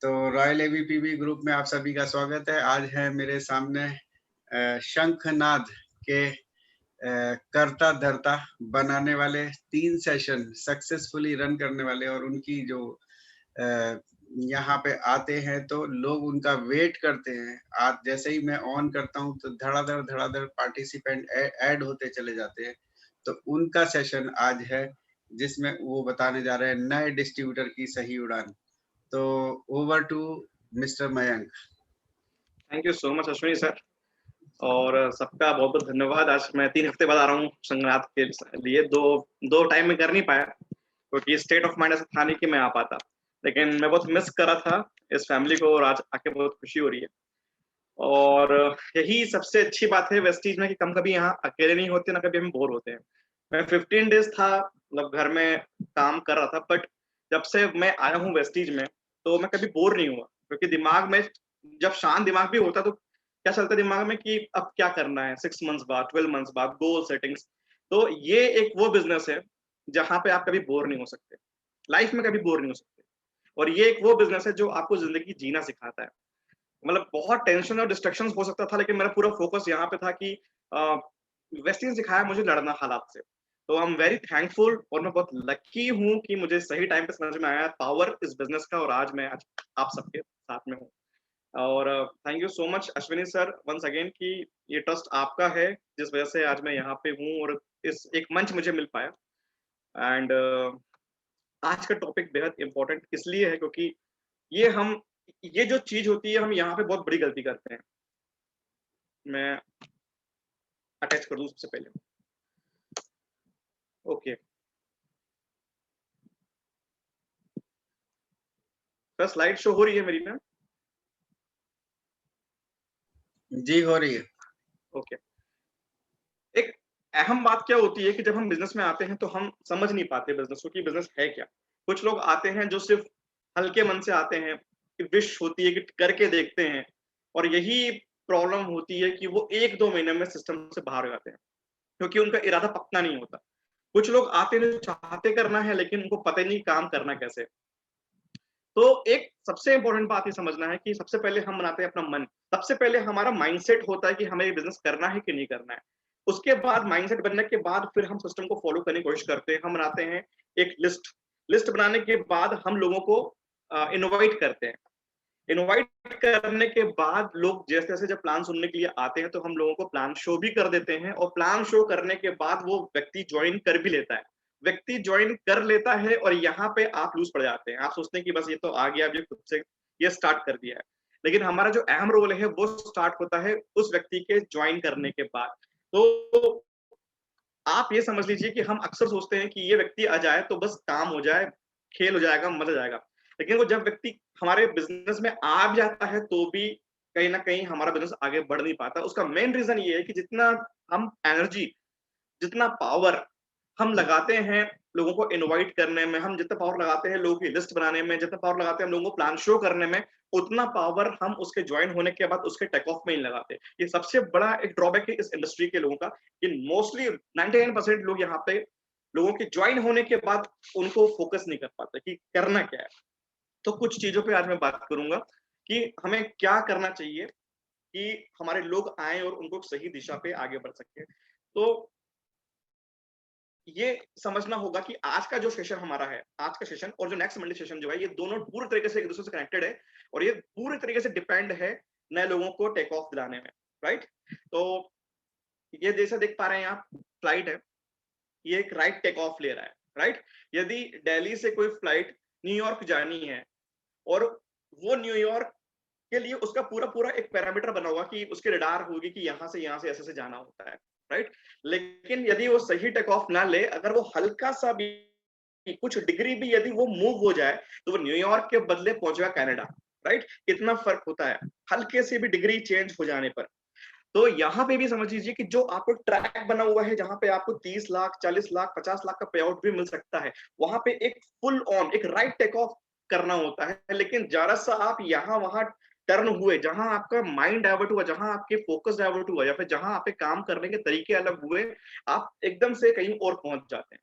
तो royal एबीपीबी group में आप सभी का स्वागत है। आज है मेरे सामने शंखनाद के करता धरता बनाने वाले 3 सेशन सक्सेसफुली रन करने वाले, और उनकी जो यहाँ पे आते हैं तो लोग उनका वेट करते हैं। आज जैसे ही मैं ऑन करता हूँ तो धड़ाधड़ पार्टिसिपेंट ऐड होते चले जाते हैं। तो उनका सेशन आज है जिसमें वो बताने जा रहे हैं नए डिस्ट्रीब्यूटर की सही उड़ान। तो over to mister Mayank. Thank you so much Ashwini sir, और सबका बहुत बहुत धन्यवाद। आज मैं 3 हफ्ते बाद आ रहा हूँ संक्रांत के लिए। दो टाइम में कर नहीं पाया क्योंकि स्टेट ऑफ माइंड ऐसा था नहीं कि मैं आ पाता, लेकिन मैं बहुत मिस कर रहा था इस फैमिली को, और आज आके बहुत खुशी हो रही है। और यही सबसे अच्छी बात है वेस्टीज में कि हम कभी यहाँ अकेले नहीं होते, ना कभी हम बोर होते हैं। मैं 15 डेज था, मतलब घर में काम कर रहा था, बट जब से मैं आया हूँ वेस्टीज में तो मैं कभी बोर नहीं हुआ, क्योंकि दिमाग में जब शांत दिमाग भी होता तो क्या चलता है दिमाग में कि अब क्या करना है 6 मंथ्स बाद, 12 मंथ्स बाद, गोल सेटिंग्स। तो ये एक वो बिजनेस है जहां पे आप कभी बोर नहीं हो सकते, लाइफ में कभी बोर नहीं हो सकते। और ये एक वो बिजनेस है जो आपको जिंदगी जीना सिखाता है। मतलब बहुत टेंशन और डिस्ट्रक्शंस हो सकता था, लेकिन मेरा पूरा फोकस यहाँ पे था कि वेस्टिन सिखाया मुझे लड़ना हालात से। तो आई एम वेरी थैंकफुल, और मैं बहुत लकी हूँ कि मुझे सही टाइम पे समझ में आया पावर इस बिजनेस का, और आज मैं आप सबके साथ में हूँ। और thank you so much Ashwini sir once again कि ये ट्रस्ट आपका है जिस वजह से आज मैं यहाँ पे हूँ और इस एक मंच मुझे मिल पाया। एंड आज का टॉपिक बेहद इंपॉर्टेंट इसलिए है क्योंकि ये जो चीज होती है हम यहाँ पे बहुत बड़ी गलती करते हैं। मैं अटैच कर दूं सबसे पहले। ओके सर, स्लाइड शो हो रही है मेरी ना? जी हो रही है। ओके। एक अहम बात क्या होती है कि जब हम बिजनेस में आते हैं तो हम समझ नहीं पाते बिजनेस को कि बिजनेस है क्या। कुछ लोग आते हैं जो सिर्फ हल्के मन से आते हैं, कि विश होती है कि करके देखते हैं, और यही प्रॉब्लम होती है कि वो 1-2 महीने में सिस्टम से बाहर हो जाते हैं क्योंकि उनका इरादा पक्का नहीं होता। कुछ लोग आते हैं चाहते करना है लेकिन उनको पता नहीं काम करना कैसे। तो एक सबसे इंपॉर्टेंट बात ये समझना है कि सबसे पहले हम बनाते हैं अपना मन। सबसे पहले हमारा माइंडसेट होता है कि हमें ये बिजनेस करना है कि नहीं करना है। उसके बाद माइंडसेट बनने के बाद फिर हम सिस्टम को फॉलो करने की कोशिश करते हैं। हम बनाते हैं एक लिस्ट बनाने के बाद हम लोगों को इनवाइट करते हैं। इनवाइट करने के बाद लोग जैसे जैसे जब प्लान सुनने के लिए आते हैं तो हम लोगों को प्लान शो भी कर देते हैं, और प्लान शो करने के बाद वो व्यक्ति ज्वाइन कर भी लेता है। व्यक्ति ज्वाइन कर लेता है और यहाँ पे आप लूज पड़ जाते हैं। आप सोचते हैं कि बस ये तो आ गया, अब ये खुद से ये स्टार्ट कर दिया है, लेकिन हमारा जो अहम रोल है वो स्टार्ट होता है उस व्यक्ति के ज्वाइन करने के बाद। तो आप ये समझ लीजिए कि हम अक्सर सोचते हैं कि ये व्यक्ति आ जाए तो बस काम हो जाए, खेल हो जाएगा, मजा जाएगा। लेकिन वो जब व्यक्ति हमारे बिजनेस में आ भी जाता है तो भी कहीं ना कहीं हमारा बिजनेस आगे बढ़ नहीं पाता। उसका मेन रीजन ये है कि जितना हम एनर्जी, जितना पावर हम लगाते हैं लोगों को इनवाइट करने में, हम जितना पावर लगाते हैं लोगों की लिस्ट बनाने में, जितना पावर लगाते हैं हम लोगों को प्लान शो करने में, उतना पावर हम उसके ज्वाइन होने के बाद उसके टेक ऑफ में ही लगाते हैं। ये सबसे बड़ा एक ड्रॉबैक है इस इंडस्ट्री के लोगों का कि मोस्टली 99% लोग यहाँ पे लोगों के ज्वाइन होने के बाद उनको फोकस नहीं कर पाते कि करना क्या है। तो कुछ चीजों पे आज मैं बात करूंगा कि हमें क्या करना चाहिए कि हमारे लोग आए और उनको सही दिशा पे आगे बढ़ सके। तो ये समझना होगा कि आज का जो सेशन हमारा है, आज का सेशन और जो नेक्स्ट मंडे सेशन जो है, ये दोनों पूरी तरीके से एक दूसरे से कनेक्टेड है, और ये पूरी तरीके से डिपेंड है नए लोगों को टेक ऑफ दिलाने में। राइट? तो ये जैसा देख पा रहे हैं आप, फ्लाइट है, ये एक राइट टेक ऑफ ले रहा है। राइट? यदि दिल्ली से कोई फ्लाइट न्यूयॉर्क जानी है और वो न्यूयॉर्क के लिए उसका पूरा पूरा एक पैरामीटर बना हुआ कि उसके रडार होगी कि यहाँ से ऐसे से जाना होता है। राइट? लेकिन यदि वो सही टेक ऑफ ना ले, अगर वो हल्का सा भी कुछ डिग्री भी यदि वो मूव हो जाए तो वो न्यूयॉर्क के बदले पहुंचेगा कनाडा। राइट? इतना फर्क होता है हल्के से भी डिग्री चेंज हो जाने पर। तो यहाँ पे भी समझ लीजिए कि जो आपको ट्रैक बना हुआ है जहां पे आपको 30 लाख, 40 लाख, 50 लाख का पे आउट भी मिल सकता है, वहां पे एक फुल ऑन एक राइट टेक ऑफ करना होता है। लेकिन जरा सा आप यहाँ वहां टर्न हुए, जहां आपका माइंड डाइवर्ट हुआ, जहां आपके फोकस डाइवर्ट हुआ, या फिर जहां आपके काम करने के तरीके अलग हुए, आप एकदम से कहीं और पहुंच जाते हैं।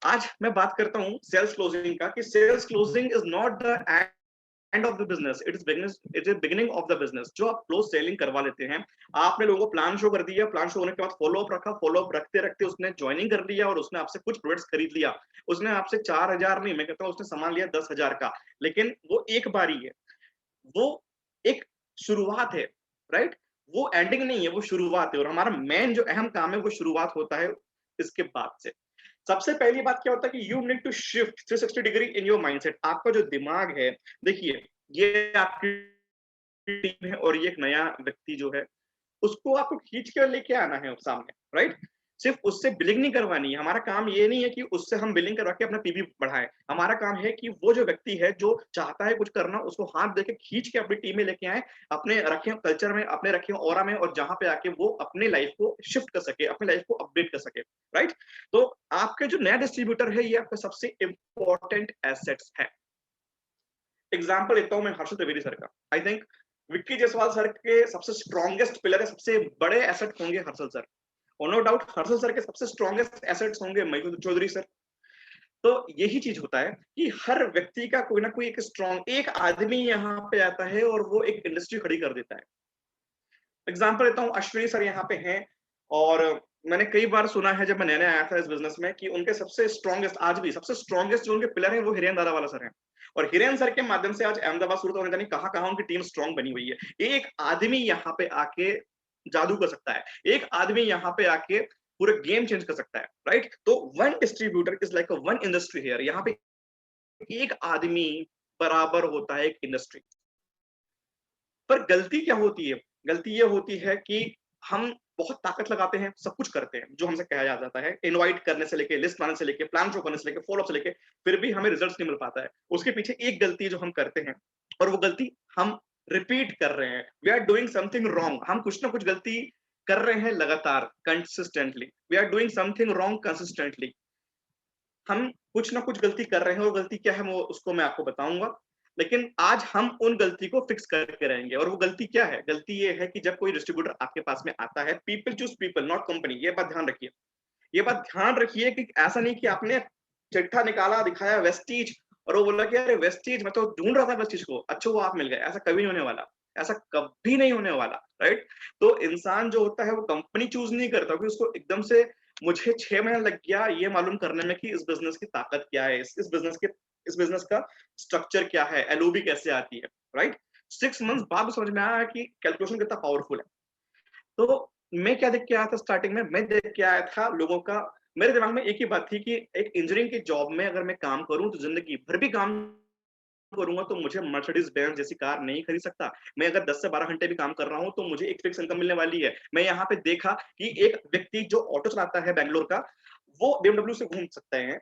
आज मैं बात करता हूं सेल्स क्लोजिंग का, कि sales closing is not the end of the business, it is beginning of the business. जो आप क्लोज सेलिंग करवा लेते हैं, आपने लोगों को प्लान शो कर दिया, प्लान शो होने के बाद फॉलो अप रखा, फॉलो अप रखते रखते उसने ज्वाइनिंग कर लिया और उसने आपसे कुछ प्रोडक्ट्स खरीद लिया। उसने आपसे 4,000 नहीं, मैं कहता हूँ उसने सामान लिया 10,000 का, लेकिन वो एक बारी है, वो एक शुरुआत है, राइट? वो एंडिंग नहीं है, वो शुरुआत है। और हमारा मेन जो अहम काम है वो शुरुआत होता है इसके बाद से। सबसे पहली बात क्या होता है कि you need to shift 360 degree in your mindset. आपका जो दिमाग है, देखिए, ये आपकी टीम है और ये एक नया व्यक्ति जो है, उसको आपको खींच के लेके आना है सामने, राइट? सिर्फ उससे बिलिंग नहीं करवानी है। हमारा काम ये नहीं है कि उससे हम बिलिंग करवा के अपना पीवी बढ़ाएं। हमारा काम है कि वो जो व्यक्ति है जो चाहता है कुछ करना, उसको हाथ देके खींच के अपनी टीम में लेके आए, अपने रखे कल्चर में, अपने रखे ऑरा में, और जहां पे आके वो अपने लाइफ को शिफ्ट कर सके, अपनी लाइफ को अपडेट कर सके, राइट? तो आपके जो नया डिस्ट्रीब्यूटर है, ये आपका सबसे इंपॉर्टेंट एसेट्स है। एग्जाम्पल लेता हूं मैं हर्षद द्विवेदी सर का। I think Vicky Jaiswal sir के सबसे स्ट्रॉन्गेस्ट पिलर है, सबसे बड़े एसेट होंगे हर्षद सर, और नो डाउट हर्षद सर के सबसे स्ट्रॉन्गेस्ट एसेट्स होंगे मयूर चौधरी सर। तो यही चीज होता है कि हर व्यक्ति का कोई ना कोई एक स्ट्रॉन्ग, एक आदमी यहाँ पे आता है और वो एक इंडस्ट्री खड़ी कर देता है। एग्जाम्पल लेता हूँ, अश्विनी सर यहाँ पे हैं, और मैंने कई बार सुना है जब मैं नया आया था इस बिजनेस में कि उनके सबसे स्ट्रॉन्गेस्ट, आज भी सबसे स्ट्रॉन्गेस्ट जो उनके पिलर है वो हिरेन दादावाला सर हैं। और हिरेन सर के माध्यम से आज अहमदाबाद, सूरत और जानी कहाँ कहाँ उनकी टीम स्ट्रॉन्ग बनी हुई है। एक आदमी यहाँ पे आके जादू कर सकता है, एक आदमी यहाँ पे आके पूरे गेम चेंज कर सकता है, राइट? तो one distributor is like one industry here. यहाँ पे एक आदमी बराबर होता है एक इंडस्ट्री। पर गलती क्या होती है? गलती ये होती है कि हम बहुत ताकत लगाते हैं, सब कुछ करते हैं जो हमसे कहा जाता है, इनवाइट करने से लेके, लिस्ट बनाने से लेके, प्लान शो करने से लेके, फॉलो अप से लेके, फिर भी हमें रिजल्ट्स नहीं मिल पाता है। उसके पीछे एक गलती जो हम करते हैं, और वो गलती हम रिपीट कर रहे हैं। We are doing something wrong. हम कुछ ना कुछ गलती कर रहे हैं लगातार, consistently. We are doing something wrong consistently. हम कुछ ना कुछ गलती कर रहे हैं, और गलती क्या है वो उसको मैं आपको बताऊंगा। लेकिन आज हम उन गलती को फिक्स करके रहेंगे। और वो गलती क्या है? गलती ये है कि जब कोई डिस्ट्रीब्यूटर आपके पास में आता है, people choose people not company. ये बात ध्यान रखिए, ये बात ध्यान रखिए कि ऐसा नहीं कि आपने चिट्ठा निकाला, दिखाया वेस्टीज, और वो बोला कि अरे वेस्टीज, मैं तो ढूंढ रहा था वेस्टीज को, अच्छा वो आप मिल गए। ऐसा कभी नहीं होने वाला, ऐसा कभी नहीं होने वाला, राइट? तो इंसान जो होता है वो कंपनी चूज नहीं करता कि उसको एकदम से, मुझे 6 महीना लग गया ये मालूम करने में कि इस बिजनेस की ताकत क्या है, इस बिजनेस का स्ट्रक्चर क्या है, एलओबी कैसे आती है, राइट? 6 मंथ्स बाद समझ में आया कि कैलकुलेशन कितना पावरफुल है। तो मैं क्या देख के आया था स्टार्टिंग में? मैं देख के आया था लोगों का, मेरे दिमाग में एक ही बात थी कि एक इंजीनियरिंग की जॉब में अगर मैं काम करूं तो जिंदगी भर भी काम करूंगा तो मुझे मर्सिडीज बेंज जैसी कार नहीं खरीद सकता। मैं अगर 10 से 12 घंटे भी काम कर रहा हूं तो मुझे एक फिक्स इनकम मिलने वाली है। मैं यहाँ पे देखा कि एक व्यक्ति जो ऑटो चलाता है बैंगलोर का, वो BMW से घूम सकते हैं,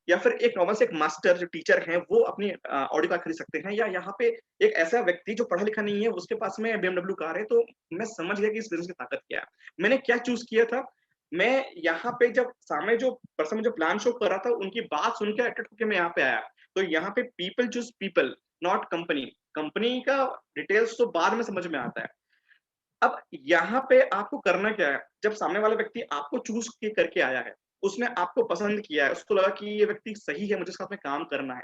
या फिर एक नॉर्मल से एक मास्टर जो टीचर हैं वो अपनी ऑडी कार खरीद सकते हैं, या यहाँ पे एक ऐसा व्यक्ति जो पढ़ा लिखा नहीं है उसके पास में BMW कार है। तो मैं समझ गया कि इस बिजनेस की ताकत क्या है। मैंने क्या चूज किया था? मैं यहाँ पे जब सामने जो पर्सन जो प्लान शो कर रहा था उनकी बात सुन के अट्रैक्ट होकर मैं यहाँ पे आया। तो यहाँ पे people choose people not company. Company का डिटेल्स तो बाद में समझ में आता है। अब यहाँ पे आपको करना क्या है? जब सामने वाला व्यक्ति आपको चूज करके आया है, उसने आपको पसंद किया है, उसको लगा कि ये व्यक्ति सही है, मुझे साथ में काम करना है,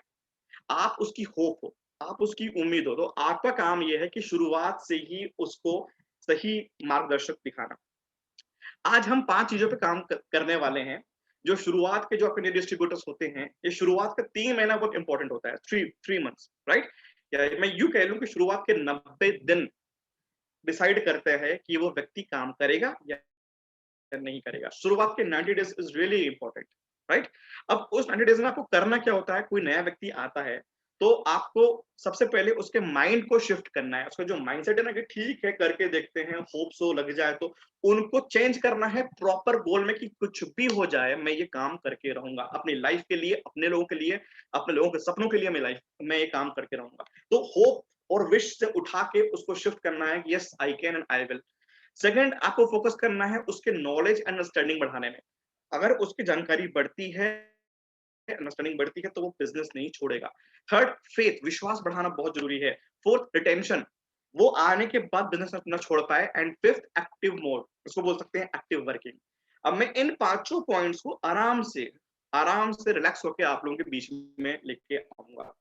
आप उसकी होप हो, आप उसकी उम्मीद हो, तो आपका काम ये है कि शुरुआत से ही उसको सही मार्गदर्शक दिखाना। आज हम 5 चीजों पे काम करने वाले हैं। जो शुरुआत के जो अपने डिस्ट्रीब्यूटर्स होते हैं, ये शुरुआत का 3 महीना बहुत इंपॉर्टेंट होता है, 3 मंथ्स, राइट? या मैं यूं कह लूं कि शुरुआत के 90 दिन डिसाइड करते हैं कि वो व्यक्ति काम करेगा या नहीं करेगा। शुरुआत के 90 days is really important, right? अब उस 90 डेज में आपको करना क्या होता है? कोई नया व्यक्ति आता है तो आपको सबसे पहले उसके माइंड को शिफ्ट करना है। उसका जो माइंडसेट है ना कि ठीक है करके देखते हैं, होप सो लग जाए, तो उनको चेंज करना है प्रॉपर गोल में कि कुछ भी हो जाए मैं ये काम करके रहूंगा अपनी लाइफ के लिए, अपने लोगों के लिए, अपने लोगों के सपनों के लिए मैं ये काम करके रहूंगा। तो होप और विश से उठा के उसको शिफ्ट करना है कि yes I can and I will. Second, आपको फोकस करना है उसके नॉलेज एंड अंडरस्टैंडिंग बढ़ाने में। अगर उसकी जानकारी बढ़ती है, अंडरस्टैंडिंग बढ़ती है, तो वो बिजनेस नहीं छोड़ेगा। थर्ड, फेथ, विश्वास बढ़ाना बहुत जरूरी है। फोर्थ, रिटेंशन, वो आने के बाद बिजनेस न छोड़ पाए। एंड फिफ्थ, एक्टिव मोड, उसको बोल सकते हैं एक्टिव वर्किंग। अब मैं इन पांचों पॉइंट्स को आराम से रिलैक्स होकर आप लोगों के बीच में लेके आऊंगा।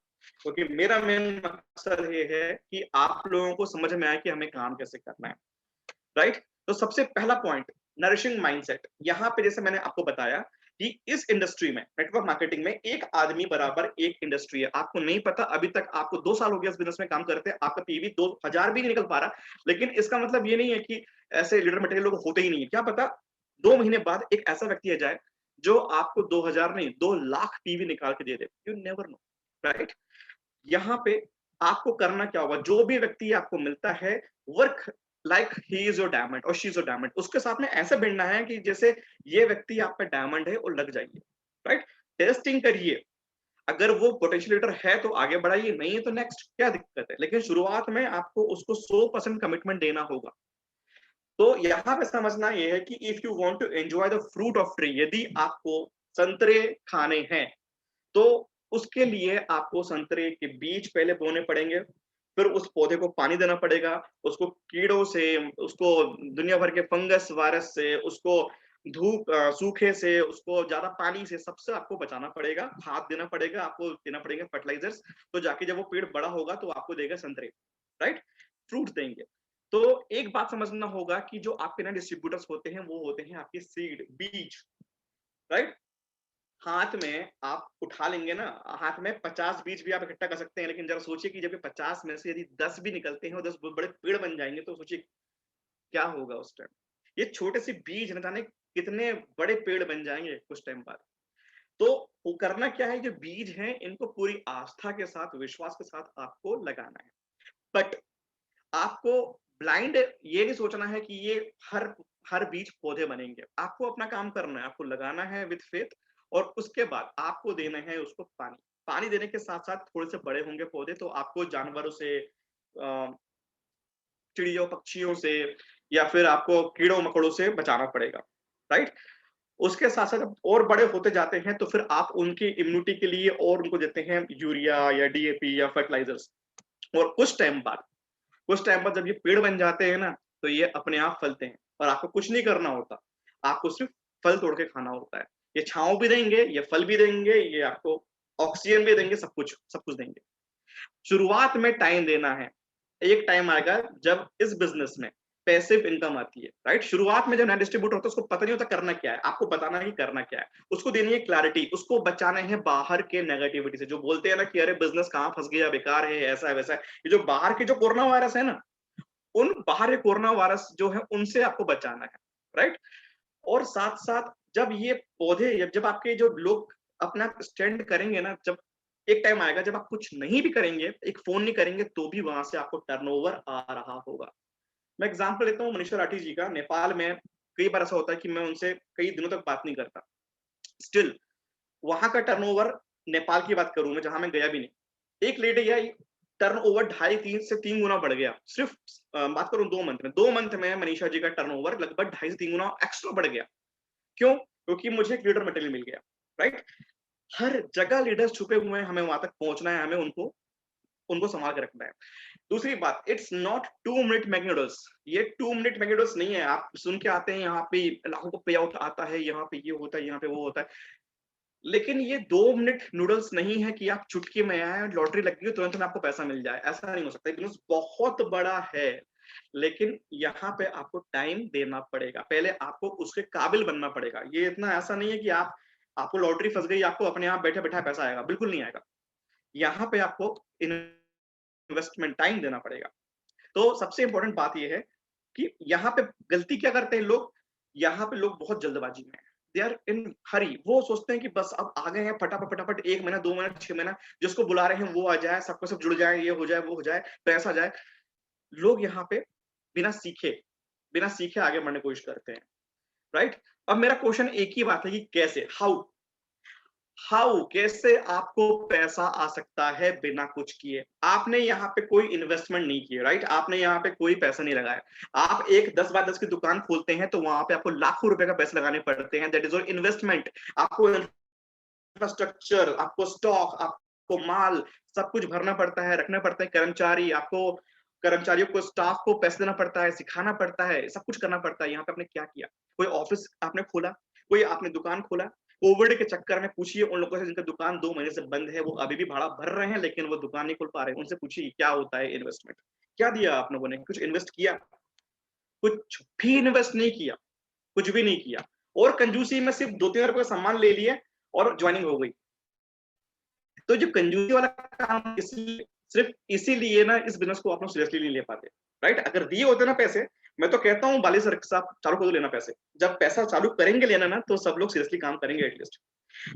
क्योंकि मेरा मेन मकसद ये है कि आप लोगों को समझ में आए कि हमें काम कैसे करना है, राइट? तो सबसे पहला पॉइंट, नरिशिंग माइंडसेट। यहाँ पे जैसे मैंने आपको बताया कि इस इंडस्ट्री में, नेटवर्क मार्केटिंग में, एक आदमी बराबर एक इंडस्ट्री है। आपको नहीं पता, अभी तक आपको 2 साल हो गया इस बिज़नेस में काम करते, आपका पीवी 2000 भी नहीं निकल पा रहा, लेकिन इसका मतलब ये नहीं है कि ऐसे लीडर मटेरियल लोग होते ही नहीं है। क्या पता 2 महीने बाद एक ऐसा व्यक्ति आ जाए, जो आपको 2000 नहीं, 2 लाख पीवी निकाल के दे दे। You never know, right? यहाँ पे आपको करना क्या होगा, जो भी व्यक्ति आपको मिलता है, work like he is your diamond और शी इज योर डायमंड। उसके साथ में ऐसे भिड़ना है कि जैसे ये व्यक्ति आपका डायमंड है और लग जाइए, राइट? टेस्टिंग करिए, अगर वो पोटेंशिएटर है तो आगे बढ़ाइए, नहीं है तो नेक्स्ट, क्या दिक्कत है? लेकिन शुरुआत में आपको उसको 100% कमिटमेंट देना होगा। तो यहाँ पे समझना ये है कि if you want to enjoy the fruit of tree, यदि आपको संतरे खाने हैं, तो उसके लिए आपको संतरे के बीज पहले बोने पड़ेंगे, फिर उस पौधे को पानी देना पड़ेगा, उसको कीड़ों से, उसको दुनिया भर के फंगस, वायरस से, उसको धूप, सूखे से, उसको ज़्यादा पानी से, सबसे आपको बचाना पड़ेगा, खाद देना पड़ेगा, आपको देना पड़ेगा फर्टिलाइजर्स, तो जाके जब वो पेड़ बड़ा होगा तो आपको देगा संतरे, राइट? फ्रूट देंगे। तो एक बात समझना होगा कि जो आपके ना डिस्ट्रीब्यूटर्स होते हैं, वो होते हैं आपके सीड, बीज, राइट? हाथ में आप उठा लेंगे ना, हाथ में 50 बीज भी आप इकट्ठा कर सकते हैं, लेकिन जरा सोचिए कि जब ये 50 में से यदि 10 भी निकलते हैं और 10 बहुत बड़े पेड़ बन जाएंगे, तो सोचिए क्या होगा उस टाइम। ये छोटे से बीज न जाने कितने बड़े पेड़ बन जाएंगे कुछ टाइम बाद। तो वो करना क्या है, जो बीज हैं इनको पूरी आस्था के साथ, विश्वास के साथ आपको लगाना है। बट आपको ब्लाइंड ये नहीं सोचना है कि ये हर हर बीज पौधे बनेंगे। आपको अपना काम करना है, आपको लगाना है विद फेथ, और उसके बाद आपको देना है उसको पानी। पानी देने के साथ-साथ थोड़े से बड़े होंगे पौधे, तो आपको जानवरों से, चिड़ियों, पक्षियों से, या फिर आपको कीड़ों-मकोड़ों से बचाना पड़ेगा, राइट? उसके साथ-साथ जब और बड़े होते जाते हैं, तो फिर आप उनकी इम्यूनिटी के लिए और उनको देते हैं यूरिया या डीएपी या फर्टिलाइजर्स। और कुछ टाइम बाद जब ये पेड़ बन जाते हैं ना, तो ये अपने आप फलते हैं और आपको कुछ नहीं करना होता। आपको सिर्फ फल तोड़ के खाना होता है। ये छाँव भी देंगे, ये फल भी देंगे, ये आपको ऑक्सीजन भी देंगे, सब कुछ देंगे। शुरुआत में टाइम देना है। एक टाइम आएगा जब इस बिज़नेस में पैसिव इनकम आती है, राइट? शुरुआत में जब नया डिस्ट्रीब्यूटर होता है, उसको पता नहीं होता करना क्या है। आपको बताना है कि करना क्या है। उसको देनी है क्लैरिटी, उसको बचाना है बाहर के नेगेटिविटी से। जो बोलते हैं ना कि अरे बिज़नेस कहाँ फँस गया, बेकार है, ऐसा है, वैसा है। ये जो बाहर के जो कोरोना वायरस है ना, उन बाहर के कोरोना वायरस जो है उनसे आपको बचाना है, राइट? और साथ-साथ जब ये पौधे, जब आपके जो लोग अपना स्टैंड करेंगे ना, जब एक टाइम आएगा जब आप कुछ नहीं भी करेंगे, एक फ़ोन नहीं करेंगे, तो भी वहाँ से आपको टर्नओवर आ रहा होगा। मैं एग्ज़ाम्पल लेता हूँ मनीषा राठी जी का। नेपाल में कई बार ऐसा होता है कि मैं उनसे कई दिनों तक बात नहीं करता। स्टिल वहाँ का टर्नओवर, नेपाल की बात करूँ मैं जहाँ मैं गया भी नहीं। एक लेडी आई, टर्नओवर ढाई 3 से 3 गुना बढ़ गया। सिर्फ बात करूँ 2 मंथ में। 2 मंथ में मनीषा जी का टर्नओवर लगभग ढाई से 3 गुना एक्स्ट्रा बढ़ गया। क्यों? क्योंकि मुझे एक लीडर मटेरियल मिल गया, राइट? हर जगह लीडर्स छुपे हुए हैं, हमें वहाँ तक पहुँचना है, हमें उनको उनको सँभाल के रखना है। दूसरी बात, it's not 2 minute Maggi noodles. ये 2 मिनट मैगी नूडल्स नहीं है। आप सुन के आते हैं यहाँ पे लाखों का पे आउट आता है, यहाँ पे ये होता है, यहाँ पे वो होता है। लेकिन ये 2 मिनट नूडल्स नहीं है कि आप चुटकी में आए, लॉटरी लग गई, तुरंत में आपको पैसा मिल जाए। ऐसा नहीं हो सकता। बिज़नेस बहुत बड़ा है, लेकिन यहाँ पे आपको टाइम देना पड़ेगा। पहले आपको उसके काबिल बनना पड़ेगा। ये इतना ऐसा नहीं है कि आपको लॉटरी फँस गई, आपको अपने आप बैठे-बैठाए पैसा आएगा, बिल्कुल नहीं आएगा। यहाँ पे आपको इन्वेस्टमेंट टाइम देना पड़ेगा। तो सबसे इम्पोर्टेंट बात ये है कि यहाँ पे गलती क्या करते हैं लोग, यहाँ पे लोग बहुत जल्दबाजी में हैं। दे आर इन हरी। वो सोचते हैं कि बस अब आ गए हैं, फटाफट 1 महीना, 2 महीना, 6 महीना, जिसको बुला रहे हैं वो आ जाए, सबको सब जुड़ जाए, ये हो जाए, वो हो जाए, पैसा जाए। लोग यहाँ पे बिना सीखे बिना सीखे आगे बढ़ने की कोशिश करते हैं, राइट? अब मेरा क्वेश्चन एक ही बात है कि कैसे? हाउ? कैसे आपको पैसा आ सकता है बिना कुछ किए? आपने यहाँ पे कोई इन्वेस्टमेंट नहीं की है, राइट? आपने यहाँ पे कोई पैसा नहीं लगाया। आप एक 10 बाय 10 की दुकान खोलते हैं, तो वहाँ पे आपको लाखों रुपए का पैसे लगाने पड़ते हैं। That is your investment. आपको इंफ्रास्ट्रक्चर, आपको स्टॉक, आपको माल, सब कुछ भरना पड़ता है, रखना पड़ता है। कर्मचारियों को, स्टाफ को पैसे देना पड़ता है, सिखाना पड़ता है, सब कुछ करना पड़ता है। यहाँ पे आपने क्या किया? कोई ऑफिस आपने खोला, कोई आपने दुकान खोला, कोविड के चक्कर में पूछिए उन लोगों से जिनका दुकान 2 महीने से बंद है, वो अभी भी भाड़ा भर रहे हैं, लेकिन वो दुकान नहीं खोल पा रहे हैं। उनसे पूछिए क्या होता है इन्वेस्टमेंट? क्या दिया आप लोगों ने? कुछ इन्वेस्ट किया? कुछ भी इन्वेस्ट नहीं किया, कुछ भी नहीं किया और कंजूसी में सिर्फ 2-3 हज़ार रुपए का सामान ले लिए और जॉइनिंग हो गई। तो जो कंजूसी वाला काम इसलिए सिर्फ इसीलिए ना इस बिज़नेस को आप लोग सीरियसली नहीं ले पाते, राइट? अगर दिए होते ना पैसे, मैं तो कहता हूँ बाली सर साहब चालू कर दो लेना पैसे। जब पैसा चालू करेंगे लेना ना, तो सब लोग सीरियसली काम करेंगे एटलीस्ट।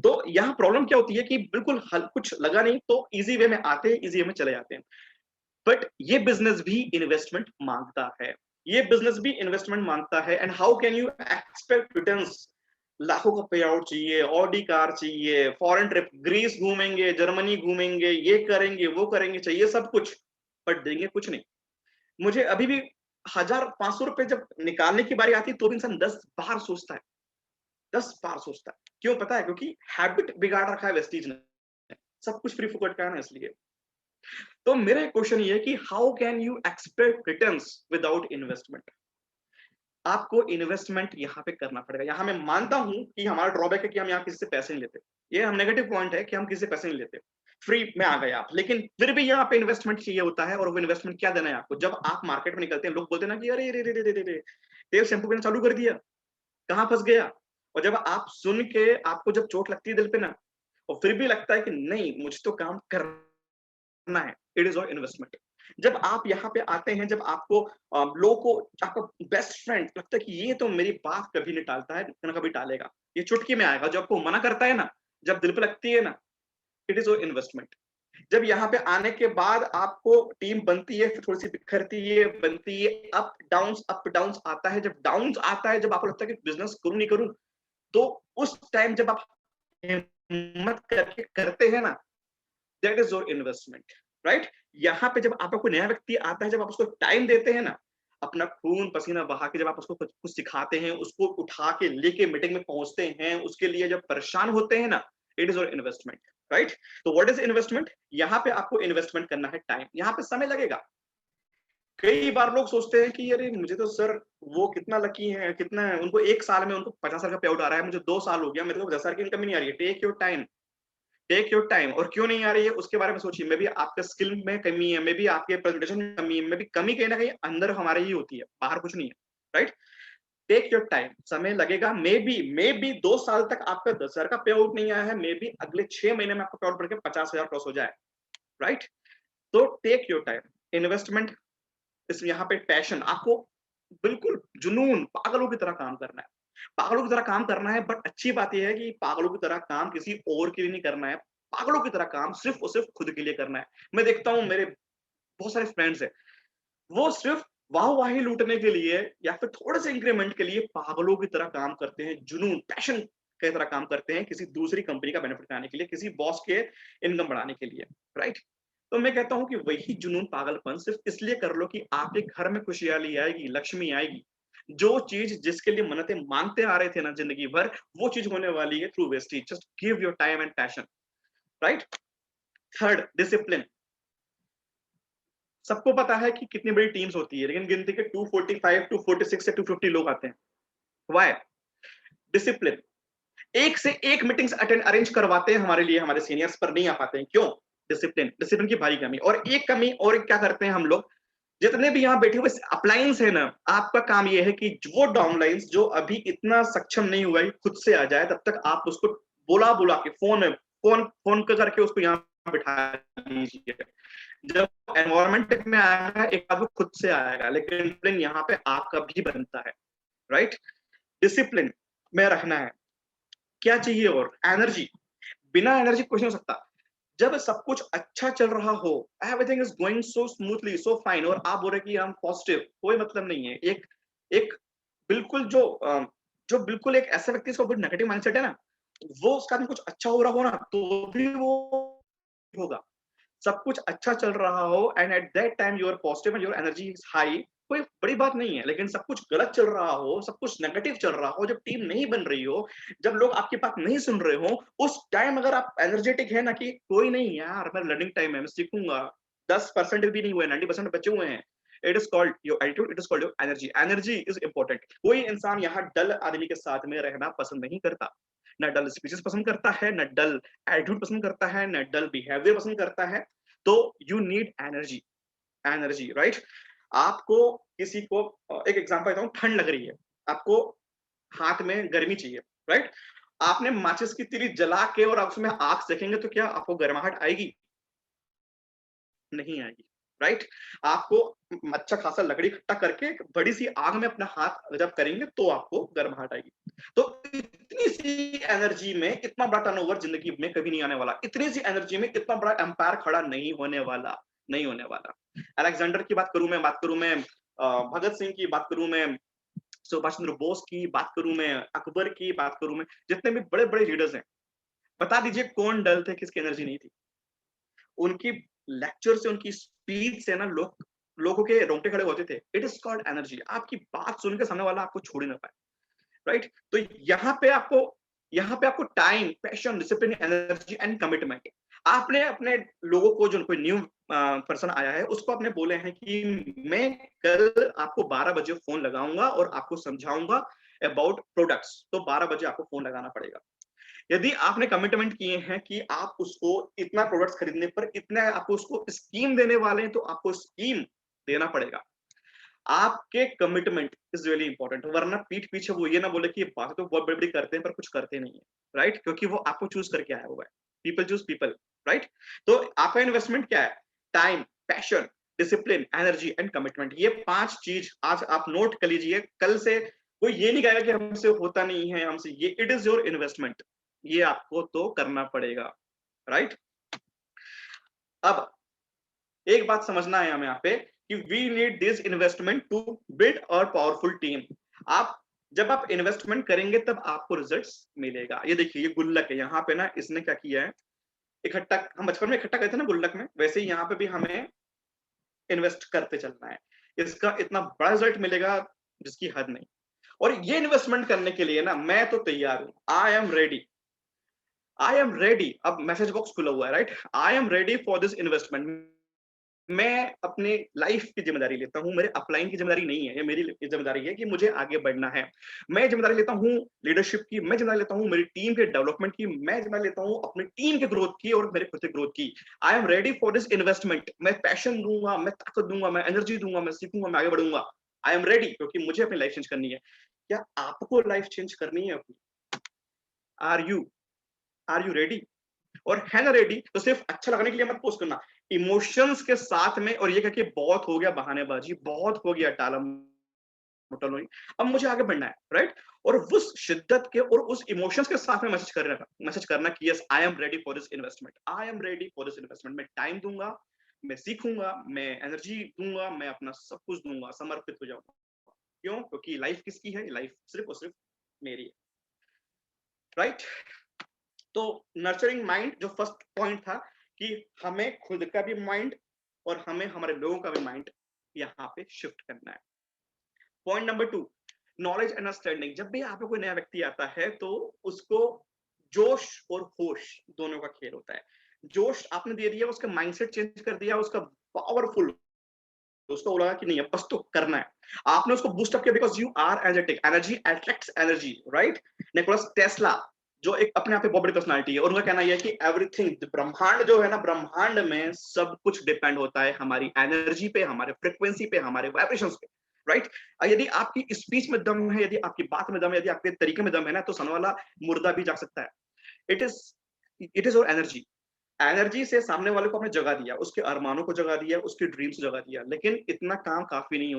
तो यहाँ प्रॉब्लम क्या होती है कि बिल्कुल हल कुछ लगा नहीं तो ईज़ी वे में आते हैं, ईज़ी वे में चले जाते हैं। बट ये बिज़नेस भी इन्वेस्टमेंट माँगता है। ये बिज़नेस भी इन्वेस्टमेंट माँगता है and how can you expect returns? लाखों का पे आउट चाहिए, ऑडी कार चाहिए, फॉरेन ट्रिप, ग्रीस घूमेंगे, जर्मनी घूमेंगे, ये करेंगे, वो करेंगे, चाहिए सब कुछ, बट देंगे कुछ नहीं। मुझे अभी भी 1000-500 जब निकालने की बारी आती है, तो भी इंसान 10 बार सोचता है, 10 बार सोचता है। क्यों पता है? क्योंकि हैबिट बिगाड़ रखा है वेस्टीज ने। सब कुछ फ्री फुकट का है ना इसलिए। तो मेरा क्वेश्चन ये है कि how can you expect returns without investment? आपको इन्वेस्टमेंट यहाँ पे करना पड़ेगा। यहाँ मैं मानता हूँ कि हमारा ड्रॉबैक है कि हम यहाँ किसी से पैसे नहीं लेते। ये हम नेगेटिव पॉइंट है कि हम किसी से पैसे नहीं लेते। फ्री में आ गए आप, लेकिन फिर भी यहाँ पे इन्वेस्टमेंट चाहिए होता है और वो इन्वेस्टमेंट क्या देना है आपको? जब आप मार्केट में निकलते हैं, लोग बोलते हैं ना कि अरे रे रे रे रे रे, तेल शैम्पू पीना चालू कर दिया, कहाँ फंस गया? और जब आप सुन के आपको जब चोट लगती है दिल पे ना, और फिर भी लगता है कि नहीं मुझे तो काम करना है, इट इज ऑल इन्वेस्टमेंट। जब आप यहाँ पे आते हैं, जब आपको लोगों को आपका बेस्ट फ्रेंड लगता है कि ये तो मेरी बात कभी नहीं टालता है, ना कभी टालेगा, ये चुटकी में आएगा, जो आपको मना करता है ना, जब दिल पे लगती है ना, इट इज ऑल इन्वेस्टमेंट। जब यहाँ पे आने के बाद आपको टीम बनती है, फिर थोड़ी सी बिखरती है, बनती है, अप डाउन्स आता है, जब डाउन्स आता है, जब आपको लगता है कि बिजनेस करूं नहीं करूं, तो उस टाइम जब आप हिम्मत करके करते हैं ना, that is your investment, right? यहाँ पे जब आपका कोई नया व्यक्ति आता है, जब आप उसको टाइम देते हैं ना, अपना खून पसीना बहा के जब आप उसको कुछ कुछ सिखाते हैं, उसको उठा के लेके मीटिंग में पहुंचते हैं, उसके लिए जब परेशान होते हैं ना, it is your investment, right? तो व्हाट इज इन्वेस्टमेंट? यहाँ पे आपको इन्वेस्टमेंट करना है टाइम, यहाँ पे समय लगेगा। कई बार लोग सोचते हैं कि अरे मुझे तो सर वो कितना लकी है, कितना है उनको, 1 साल में उनको 50 साल का पे आउट आ रहा है, मुझे 2 साल हो गया, मेरे को 10 साल की इनकम ही नहीं आ रही है। Take your time, take your time. और क्यों नहीं आ रही है उसके बारे में सोचिए। मे बी आपके स्किल में कमी है, मे बी आपके प्रेजेंटेशन में कमी है, मे बी कमी कहीं ना कहीं अंदर हमारे ही होती है, बाहर कुछ नहीं है, राइट? टेक योर टाइम, समय लगेगा। मे बी 2 साल तक आपका 10 हज़ार का पे आउट नहीं आया है, मे बी अगले 6 महीने में आपका पे आउट बढ़ के 50 हज़ार क्रॉस हो जाए, राइट? तो टेक योर टाइम, इन्वेस्टमेंट इस यहाँ पे पैशन, आपको बिल्कुल जुनून, पागलों की तरह काम करना है। पागलों की तरह काम करना है, बट अच्छी बात ये है कि पागलों की तरह काम किसी और के लिए नहीं करना है। पागलों की तरह काम सिर्फ और सिर्फ खुद के लिए करना है। मैं देखता हूँ मेरे बहुत सारे फ्रेंड्स हैं, वो सिर्फ वाह-वाही लूटने के लिए या फिर थोड़े-से इंक्रीमेंट के लिए पागलों की तरह काम करते हैं, जुनून, पैशन की तरह काम करते हैं, किसी दूसरी कंपनी का बेनिफिट उठाने के लिए, किसी बॉस के इनकम बढ़ाने के लिए, राइट? तो मैं कहता हूँ कि वही जुनून, पागलपन सिर्फ इसलिए कर लो कि आपके घर में खुशहाली आएगी, लक्ष्मी आएगी। जो चीज़ जिसके लिए मन्नतें माँगते आ रहे थे ना ज़िंदगी भर, वो चीज़ होने वाली है through wastage. Just give your time and passion, right? Third, discipline. सबको पता है कि कितनी बड़ी टीम्स होती है, लेकिन गिनती के 245, 246 से 250 लोग आते हैं। व्हाई? डिसिप्लिन। एक से एक मीटिंग्स अटेंड अरेंज करवाते हैं हमारे लिए, हमारे सीनियर्स, पर नहीं आ पाते हैं। क्यों? डिसिप्लिन, डिसिप्लिन की भारी कमी। और एक कमी और क्या करते हैं हम लोग, जितने भी यहाँ बैठे हुए अपलाइंस है ना, आपका काम ये है कि वो डाउनलाइंस जो अभी इतना सक्षम नहीं हुआ है खुद से आ जाए, तब तक आप उसको बुला बुला के फोन करके उसको यहाँ बिठा लीजिए। जब एनवायरमेंट में आएगा एक बार वो खुद से आएगा, लेकिन डिसिप्लिन यहाँ पे आपका भी बनता है, राइट? डिसिप्लिन में रहना है। क्या चाहिए और? एनर्जी। बिना एनर्जी कुछ नहीं हो सकता। जब सब कुछ अच्छा चल रहा हो, everything is going so smoothly, so fine, और आप बोल रहे कि हम पॉजिटिव, कोई मतलब नहीं है। एक एक बिल्कुल जो बिल्कुल एक ऐसा व्यक्ति जिसका नेगेटिव माइंडसेट है ना, वो उसका भी कुछ अच्छा हो रहा हो ना, तो भी वो होगा। सब कुछ अच्छा चल रहा हो and at that time you are positive and your energy is high, कोई बड़ी बात नहीं है। लेकिन सब कुछ गलत चल रहा हो, सब कुछ नेगेटिव चल रहा हो, जब टीम नहीं बन रही हो, जब लोग आपकी बात नहीं सुन रहे हो, उस टाइम अगर आप एनर्जेटिक है ना कि कोई नहीं यार, मैं लर्निंग टाइम है, मैं सीखूंगा, 10% भी नहीं हुए, 90% बचे हुए हैं, it is called your attitude, it is called your energy. Energy is important. कोई इंसान यहाँ डल आदमी के साथ में रहना पसंद नहीं करता। ना डल स्पीचेस पसंद करता है, ना डल एटीट्यूड पसंद करता है, ना डल बिहेवियर पसंद करता है। तो you need energy, energy, right? आपको किसी को एक एग्जांपल देता हूँ, ठंड लग रही है, आपको हाथ में गर्मी चाहिए, राइट? आपने माचिस की तीली जला के और आप उसमें आग सेकेंगे तो क्या आपको गर्माहट आएगी? नहीं आएगी, राइट? आपको अच्छा खासा लकड़ी इकट्ठा करके एक बड़ी सी आग में अपना हाथ जब करेंगे तो आपको गर्माहट आएगी। तो इतनी सी एनर्जी में इतना बड़ा टर्नओवर जिंदगी में कभी नहीं आने वाला। इतनी सी एनर्जी में इतना बड़ा एम्पायर खड़ा नहीं होने वाला, नहीं होने वाला। अलेक्जेंडर की बात करूं मैं भगत सिंह की बात करूं मैं, सुभाष चंद्र बोस की बात करूं मैं, अकबर की बात करूं मैं, जितने भी बड़े-बड़े लीडर्स हैं, बता दीजिए कौन डल थे, किसकी एनर्जी नहीं थी? उनकी लेक्चर से, उनकी स्पीच से ना लोगों के रोंगटे खड़े होते थे। It is called energy. आपकी बात सुन के सामने वाला आपको छोड़ ही ना पाए, राइट? तो यहाँ पे आपको time, passion, discipline, energy and commitment, आपने अपने लोगों को, जो कोई न्यू पर्सन आया है उसको आपने बोले हैं कि मैं कल आपको 12 बजे फोन लगाऊंगा और आपको समझाऊंगा अबाउट प्रोडक्ट्स, तो 12 बजे आपको फोन लगाना पड़ेगा। यदि आपने कमिटमेंट किए हैं कि आप उसको इतना प्रोडक्ट्स खरीदने पर इतना आपको उसको स्कीम देने वाले हैं, तो आपको स्कीम देना पड़ेगा। आपके कमिटमेंट इज रियली इंपॉर्टेंट, वरना पीठ पीछे वो ये ना बोले कि बातें तो बहुत बड़ी-बड़ी करते हैं पर कुछ करते नहीं है, राइट? क्योंकि वो आपको चूज़ करके आया हुआ है। People choose people, right? तो आपका इन्वेस्टमेंट क्या है? Time, passion, discipline, energy and commitment. ये 5 चीज आज आप नोट कर लीजिए। कल से कोई ये नहीं कहेगा कि हमसे होता नहीं है, हमसे ये, इट इज योर इन्वेस्टमेंट। ये आपको तो करना पड़ेगा, राइट? अब एक बात समझना है हमें यहाँ पे कि we need this investment to build और पावरफुल टीम। आप जब आप इन्वेस्टमेंट करेंगे तब आपको रिजल्ट्स मिलेगा। ये देखिए, ये गुल्लक है, यहाँ पे ना इसने क्या किया है, इकट्ठा, हम बचपन में इकट्ठा करते थे ना गुल्लक में, वैसे ही यहाँ पे भी हमें इन्वेस्ट करते चलना है। इसका इतना बड़ा रिजल्ट मिलेगा जिसकी हद नहीं। और ये इन्वेस्टमेंट करने के लिए ना मैं तो तैयार हूं। I am ready, I am ready. अब मैसेज बॉक्स खुला हुआ है, right? I am ready for this investment. मैं अपनी लाइफ की जिम्मेदारी लेता हूँ, मेरे अपलाइन की जिम्मेदारी नहीं है, ये मेरी जिम्मेदारी है कि मुझे आगे बढ़ना है। मैं जिम्मेदारी लेता हूँ लीडरशिप की, मैं जिम्मेदारी लेता हूँ मेरी टीम के डेवलपमेंट की, मैं जिम्मेदारी लेता हूँ अपनी टीम के ग्रोथ की और मेरे खुद के ग्रोथ की। I am ready for this investment. मैं पैशन दूंगा, मैं ताकत दूंगा, मैं एनर्जी दूंगा, मैं सीखूंगा, मैं आगे बढ़ूंगा। आई एम रेडी, क्योंकि मुझे अपनी लाइफ चेंज करनी है। क्या आपको लाइफ चेंज करनी है अपनी? Are you, are you ready? और है ना रेडी, तो सिर्फ अच्छा लगने के लिए मत पोस्ट करना, इमोशंस के साथ में। और ये कह के बहुत हो गया बहानेबाजी, बहुत हो गया टालम मटोलई, अब मुझे आगे बढ़ना है, राइट? और उस शिद्दत के और उस इमोशंस के साथ में मैसेज करना कि yes, I am ready for this investment, I am ready for this investment. मैं टाइम दूंगा, मैं सीखूंगा, मैं एनर्जी दूंगा, मैं अपना सब कुछ दूंगा, समर्पित हो जाऊंगा। क्यों? क्योंकि लाइफ किसकी है? लाइफ सिर्फ और सिर्फ मेरी है, राइट? तो नर्चरिंग माइंड जो फर्स्ट पॉइंट था कि हमें खुद का भी माइंड और हमें हमारे लोगों का भी माइंड यहाँ पे शिफ्ट करना है। Point number 2, knowledge and understanding. जब भी आप पे कोई नया व्यक्ति आता है तो उसको जोश और होश दोनों का खेल होता है। जोश आपने दे दिया, उसका माइंडसेट चेंज कर दिया, उसका पावरफुल, उसको लगा कि नहीं अब बस तो करना है। आपने उसको बूस्ट अप किया because you are energetic. Energy attracts energy, right? Nicholas Tesla जो एक अपने आप में बहुत बड़ी पर्सनालिटी है, और उनका कहना यह है कि एवरीथिंग, ब्रह्मांड जो है ना, ब्रह्मांड में सब कुछ डिपेंड होता है हमारी एनर्जी पे, हमारे फ्रिक्वेंसी पे, हमारे वाइब्रेशंस पे, राइट? यदि आपकी स्पीच में दम है, यदि आपकी बात में दम है, यदि आपके तरीके में दम है ना, तो सामने वाला मुर्दा भी जा सकता है। It is it is your energy. Energy से सामने वाले को आपने जगा दिया, उसके अरमानों को जगा दिया, उसके ड्रीम्स को जगा दिया, लेकिन इतना काम काफी नहीं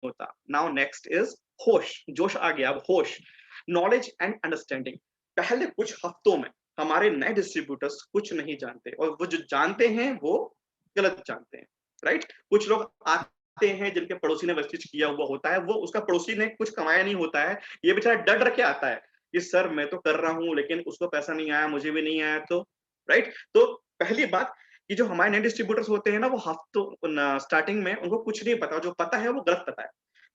होता। नाउ नेक्स्ट इज होश। जोश आ गया, अब होश, नॉलेज एंड अंडरस्टैंडिंग। पहले कुछ हफ्तों में हमारे नए डिस्ट्रीब्यूटर्स कुछ नहीं जानते, और वो जो जानते हैं वो गलत जानते हैं, राइट? कुछ लोग आते हैं जिनके पड़ोसी ने वेस्टेज किया हुआ होता है, वो उसका पड़ोसी ने कुछ कमाया नहीं होता है, ये बेचारा डर रख के आता है कि सर मैं तो कर रहा हूं लेकिन उसको पैसा नहीं आया, मुझे भी नहीं आया, तो राइट? तो पहली बात कि जो हमारे नए डिस्ट्रीब्यूटर्स होते हैं ना, वो हफ्तों स्टार्टिंग में उनको कुछ नहीं पता, जो पता है वो गलत पता है।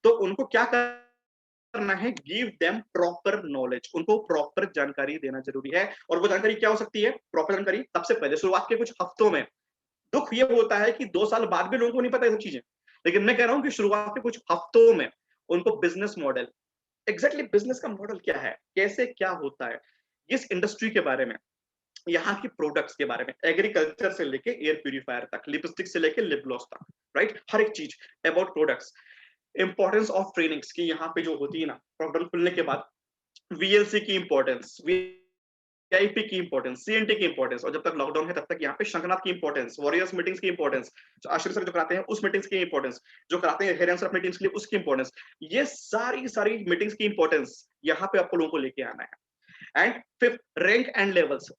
तो उनको क्या करना है? Give them proper knowledge. उनको प्रॉपर जानकारी देना जरूरी है। और वो जानकारी क्या हो सकती है? प्रॉपर जानकारी सबसे पहले शुरुआत के कुछ हफ्तों में। दुख ये होता है कि 2 साल बाद भी लोगों को नहीं पता ये सब चीजें, लेकिन मैं कह रहा हूं कि शुरुआत के कुछ हफ्तों में उनको बिजनेस मॉडल, एग्जैक्टली बिजनेस का मॉडल क्या है, कैसे क्या होता है, इस इंडस्ट्री के बारे में, यहाँ की प्रोडक्ट्स के बारे में, एग्रीकल्चर से लेके एयर प्यूरिफायर तक, लिपस्टिक से लेके लिप ग्लॉस तक, राइट, हर एक चीज about products. Importance of trainings की यहाँ पे जो होती है ना, प्रोडक्ट खुलने के बाद वीएलसी की इंपॉर्टेंस, वीआईपी की इंपॉर्टेंस, सीएनटी की इंपॉर्टेंस, और जब तक लॉकडाउन है तब तक यहाँ पे शंखनाद की इंपॉर्टेंस, वॉरियर्स मीटिंग्स की इंपॉर्टेंस, जो आश्रय सर जो कराते हैं उस मीटिंग्स की इंपॉर्टेंस, जो कराते हैं हेरेंस अपनी टीम्स के लिए उसकी इंपॉर्टेंस, ये सारी सारी मीटिंग्स की इंपॉर्टेंस यहाँ पे आपको लोगों को लेके आना है। And fifth, rank and levels,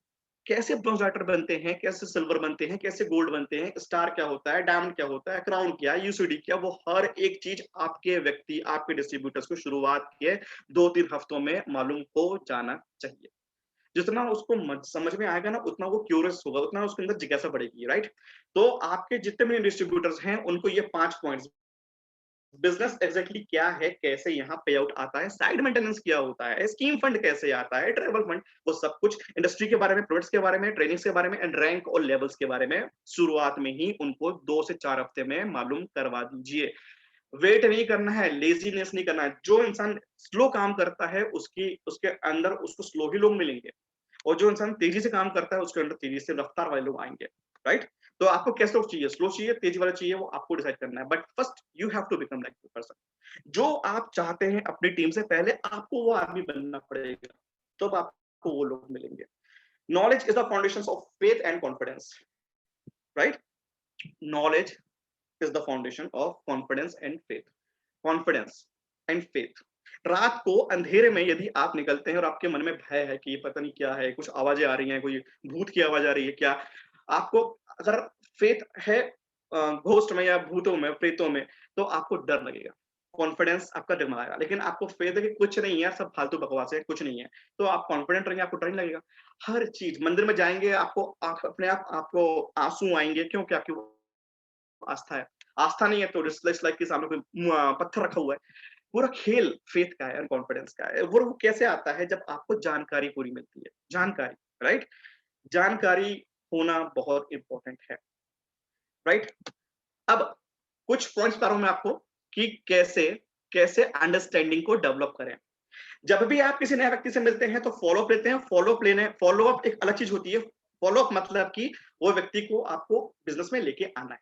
कैसे ब्रॉन्ज राइटर बनते हैं, कैसे सिल्वर बनते हैं, कैसे गोल्ड बनते हैं, स्टार क्या होता है, डायमंड क्या होता है, क्राउन क्या है, यूसीडी क्या, वो हर एक चीज आपके व्यक्ति, आपके डिस्ट्रीब्यूटर्स को शुरुआत के 2-3 हफ्तों में मालूम हो जाना चाहिए। जितना उसको समझ में आएगा ना, उतना वो क्यूरियस होगा, उतना उसके अंदर जिज्ञासा बढ़ेगी, राइट। तो आपके जितने भी डिस्ट्रीब्यूटर्स हैं उनको ये 5 पॉइंट्स, बिजनेस एग्जैक्टली क्या है, कैसे यहाँ पे आउट आता है, साइड मेंटेनेंस क्या होता है, स्कीम फंड कैसे आता है, ट्रेवल फंड, वो सब कुछ इंडस्ट्री के बारे में, प्रोडक्ट्स के बारे में, ट्रेनिंग्स के बारे में, एंड रैंक और लेवल्स के बारे में शुरुआत में ही उनको 2 से 4 हफ्ते में मालूम करवा दीजिए। वेट नहीं करना है, लेजीनेस नहीं करना है। जो इंसान स्लो काम करता है उसकी उसके अंदर उसको स्लो ही लोग मिलेंगे, और जो इंसान तेजी से काम करता है उसके अंदर तेजी से रफ्तार वाले लोग आएंगे, राइट। तो आपको कैसे लोग चाहिए, स्लो चाहिए, तेजी वाला चाहिए, वो आपको डिसाइड करना है, but first you have to become like the person जो आप चाहते हैं। अपनी टीम से पहले आपको वो आदमी बनना पड़ेगा, तब तो आपको वो लोग मिलेंगे। Knowledge is the foundation of faith and confidence, right. Knowledge is the foundation of confidence and faith, confidence and faith. रात को अंधेरे में यदि आप निकलते हैं और आपके मन में भय है कि ये पता नहीं क्या है, कुछ आवाजें आ रही हैं, कोई भूत की आवाज आ रही है क्या, आपको अगर फेथ है घोस्ट में या भूतों में, प्रेतों में, तो आपको डर लगेगा, कॉन्फिडेंस आपका डगमगाएगा। लेकिन आपको फेथ है कि कुछ नहीं है, सब फालतू बकवास है, कुछ नहीं है, तो आप कॉन्फिडेंट रहेंगे, आपको डर नहीं लगेगा। हर चीज, मंदिर में जाएंगे आपको अपने आप आपको आंसू आएंगे, क्योंकि आपकी आस्था है। आस्था नहीं है तो लाइक के सामने कोई पत्थर रखा हुआ है। पूरा खेल फेथ का है, कॉन्फिडेंस का है। वो कैसे आता है, जब आपको जानकारी पूरी मिलती है, जानकारी, राइट। जानकारी होना बहुत इंपॉर्टेंट है, राइट। अब कुछ पॉइंट्स बता रहा हूं मैं आपको कि कैसे कैसे अंडरस्टैंडिंग को डेवलप करें। जब भी आप किसी नए व्यक्ति से मिलते हैं तो फॉलो अप लेते हैं। फॉलो अप एक अलग चीज होती है। फॉलो अप मतलब कि वो व्यक्ति को आपको बिजनेस में लेके आना है।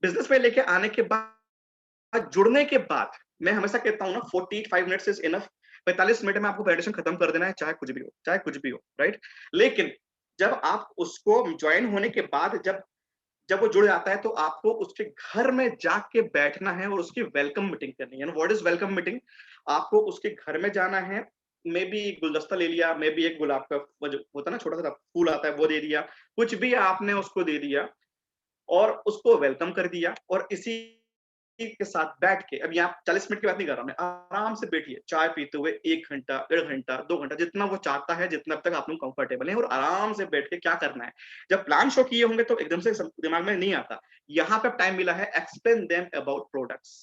बिजनेस में लेके आने के बाद, जुड़ने के बाद, मैं हमेशा कहता हूँ ना, 45 मिनट्स इज इनफ। 45 मिनट में आपको प्रेजेंटेशन खत्म कर देना है, चाहे कुछ भी हो, चाहे कुछ भी हो, राइट। लेकिन जब आप उसको ज्वाइन होने के बाद, जब जब वो जुड़ जाता है, तो आपको उसके घर में जाके बैठना है और उसकी वेलकम मीटिंग करनी है। What is welcome meeting? आपको उसके घर में जाना है, मे बी एक गुलदस्ता ले लिया, मे बी एक गुलाब का वो जो होता है ना छोटा सा फूल आता है, वो दे दिया, कुछ भी आपने उसको दे दिया और उसको वेलकम कर दिया। और इसी के साथ बैठ के, अब यहाँ 40 मिनट की बात नहीं कर रहा मैं, आराम से बैठिए चाय पीते हुए 1 घंटा, 1.5 घंटा, 2 घंटा, जितना वो चाहता है, जितना अब तक आप लोग कंफर्टेबल हैं, और आराम से बैठ के क्या करना है। जब प्लान शो किए होंगे तो एकदम से दिमाग में नहीं आता। यहाँ पे टाइम मिला है, explain them about products,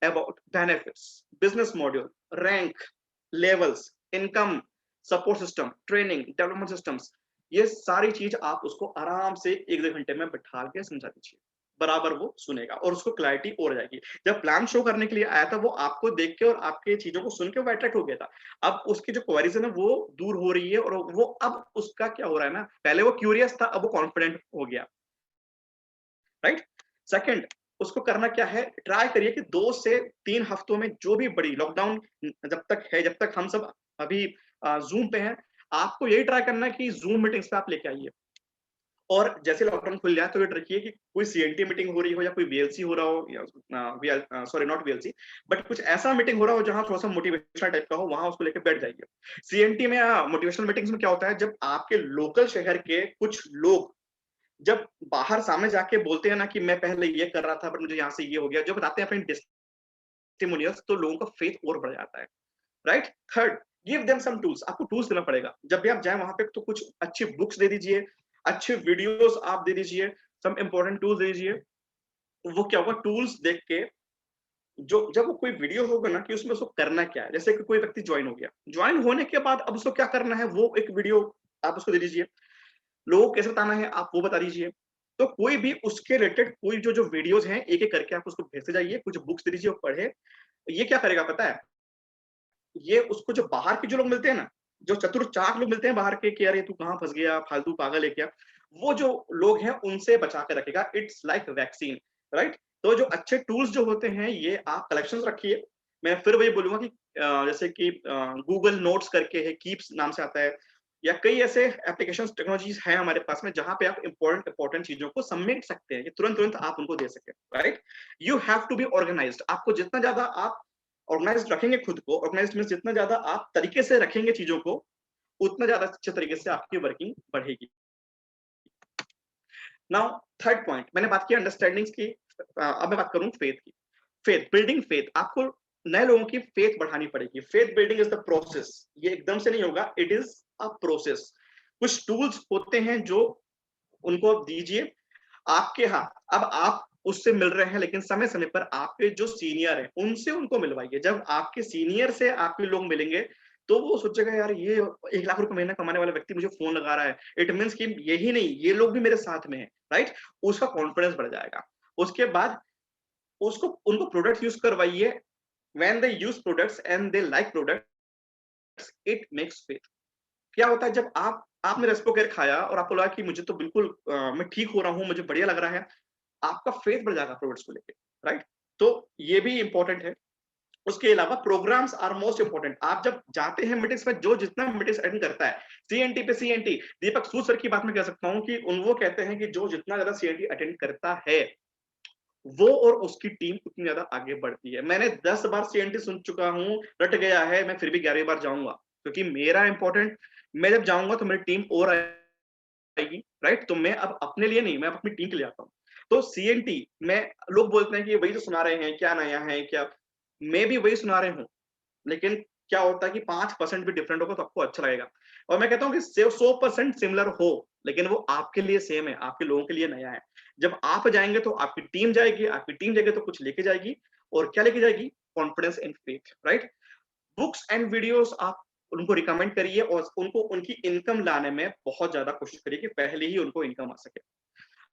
about benefits, business module, rank, levels, income, support system, training, development systems. ये सारी चीज आप उसको आराम से 1-2 घंटे में बैठा के समझा दीजिए, बराबर वो सुनेगा और उसको क्लैरिटी और जाएगी। जब प्लान शो करने के लिए आया था, वो आपको देख के और आपके चीजों को सुन के वो अट्रैक्ट हो गया था। अब उसकी जो क्वेरीज है ना, वो दूर हो रही है, और वो अब उसका क्या हो रहा है ना, पहले वो क्यूरियस था, अब वो कॉन्फिडेंट हो गया, राइट। सेकंड, उसको करना क्या है, ट्राई करिए कि 2 से 3 हफ्तों में, जो भी बड़ी लॉकडाउन जब तक है, जब तक हम सब अभी जूम पे हैं, आपको यही ट्राई करना है कि जूम मीटिंग्स पे आप लेके आइए। और जैसे लॉकडाउन खुल जाए तो ये रखिए कि कोई सीएनटी मीटिंग हो रही हो या कोई वीएलसी हो रहा हो, या सॉरी नॉट वीएलसी, बट कुछ ऐसा मीटिंग हो रहा हो जहां थोड़ा सा मोटिवेशनल टाइप का हो, वहां उसको लेकर बैठ जाइए। सीएनटी में मोटिवेशनल मीटिंग्स में क्या होता है, जब आपके लोकल शहर के कुछ लोग जब बाहर सामने जाके बोलते हैं ना कि मैं पहले ये कर रहा था बट मुझे यहाँ से ये हो गया, जो बताते हैं अपने टेस्टिमोनियल्स, तो लोगों का फेथ और बढ़ जाता है, right. Third, give them some tools. आपको टूल्स देना पड़ेगा जब भी आप जाए वहां पे, तो कुछ अच्छी बुक्स दे दीजिए, अच्छे वीडियोस आप दे दीजिए, सम इंपॉर्टेंट टूल्स दे दीजिए। वो क्या होगा, टूल्स देख के, जो जब वो कोई वीडियो होगा ना कि उसमें उसको करना क्या है, जैसे कि कोई व्यक्ति ज्वाइन हो गया, ज्वाइन होने के बाद अब उसको क्या करना है, वो एक वीडियो आप उसको दे दीजिए। लोगों को कैसे बताना है आप वो बता दीजिए। तो कोई भी उसके रिलेटेड कोई जो जो वीडियोस हैं, एक एक करके आप उसको भेजते जाइए, कुछ बुक्स दे दीजिए वो पढ़े। ये क्या करेगा पता है, ये उसको जो बाहर के जो लोग मिलते हैं ना, जो चतुर चाक लोग मिलते हैं बाहर के कि यार ये तू कहाँ फंस गया, फालतू पागल है क्या, वो जो लोग हैं उनसे बचा के रखेगा। It's like vaccine, right? तो जो अच्छे टूल्स जो होते हैं ये आप कलेक्शंस रखिए। मैं फिर वही बोलूंगा कि जैसे कि गूगल नोट्स करके है, कीप्स नाम से आता है, या कई ऐसे एप्लीकेशंस टेक्नोलॉजीज हैं हमारे पास में जहां पे आप इंपॉर्टेंट इंपॉर्टेंट चीजों को समेट सकते हैं कि तुरंत तुरंत आप उनको दे सके, right? You have to be organised. आपको जितना ज्यादा आप ऑर्गेनाइज्ड रखेंगे खुद को, ऑर्गेनाइज्ड मींस जितना ज्यादा आप तरीके से रखेंगे चीजों को, उतना ज्यादा अच्छे तरीके से आपकी वर्किंग बढ़ेगी। नाउ थर्ड पॉइंट, मैंने बात की अंडरस्टैंडिंग्स की, अब मैं बात करूं फेथ की। फेथ, बिल्डिंग फेथ, आपको नए लोगों की फेथ बढ़ानी पड़ेगी। Faith building is the process, ये एकदम से नहीं होगा, इट इज अ प्रोसेस। कुछ टूल्स होते हैं जो उनको दीजिए आपके, हाँ, अब आप उससे मिल रहे हैं लेकिन समय समय पर आपके जो सीनियर हैं उनसे उनको मिलवाइए। जब आपके सीनियर से आपके लोग मिलेंगे तो वो सोचेगा यार ये 1 लाख रुपए महीना कमाने वाला व्यक्ति मुझे फोन लगा रहा है, इट मीन्स कि यही नहीं ये लोग भी मेरे साथ में है, राइट? उसका कॉन्फिडेंस बढ़ जाएगा। उसके बाद उसको उनको प्रोडक्ट यूज करवाइए। When they use products and they like products, it makes faith. क्या होता है जब आपने रेस्पो केयर खाया और आपको लगा कि मुझे तो बिल्कुल मैं ठीक हो रहा हूँ, मुझे बढ़िया लग रहा है, आपका फेथ बढ़ जाएगा प्रोडक्ट्स को लेके, राइट? तो ये भी इंपॉर्टेंट है। उसके अलावा प्रोग्राम्स आर मोस्ट इंपॉर्टेंट। आप जब जाते हैं मीटिंग्स में, जो जितना मीटिंग्स अटेंड करता है, सीएनटी पे सीएनटी, दीपक सूद सर की बात मैं कह सकता हूँ कि वो कहते हैं कि जो जितना ज्यादा सीएनटी अटेंड करता है वो और उसकी टीम उतनी ज्यादा आगे बढ़ती है। मैंने 10 बार सीएनटी सुन चुका हूँ, रट गया है, मैं फिर भी 11वीं बार जाऊंगा क्योंकि मेरा इंपॉर्टेंट, मैं जब जाऊंगा तो मेरी टीम और आएगी, राइट? तो मैं अब अपने लिए नहीं, मैं अपनी टीम के लिए आता हूँ। तो सीएनटी में लोग बोलते हैं कि वही तो सुना रहे हैं, क्या नया है क्या, मैं भी वही सुना रहे हूँ, लेकिन क्या होता है कि 5% भी डिफरेंट होगा तो आपको अच्छा लगेगा। और मैं कहता हूँ कि 100% सिमिलर हो लेकिन वो आपके लिए सेम है, आपके लोगों के लिए नया है। जब आप जाएंगे तो आपकी टीम जाएगी, आपकी टीम जाएगी तो कुछ लेके जाएगी। और क्या लेके जाएगी? Confidence and faith, right? Books and videos आप उनको रिकमेंड करिए और उनको उनकी इनकम लाने में बहुत ज्यादा कोशिश करिए कि पहले ही उनको इनकम आ सके।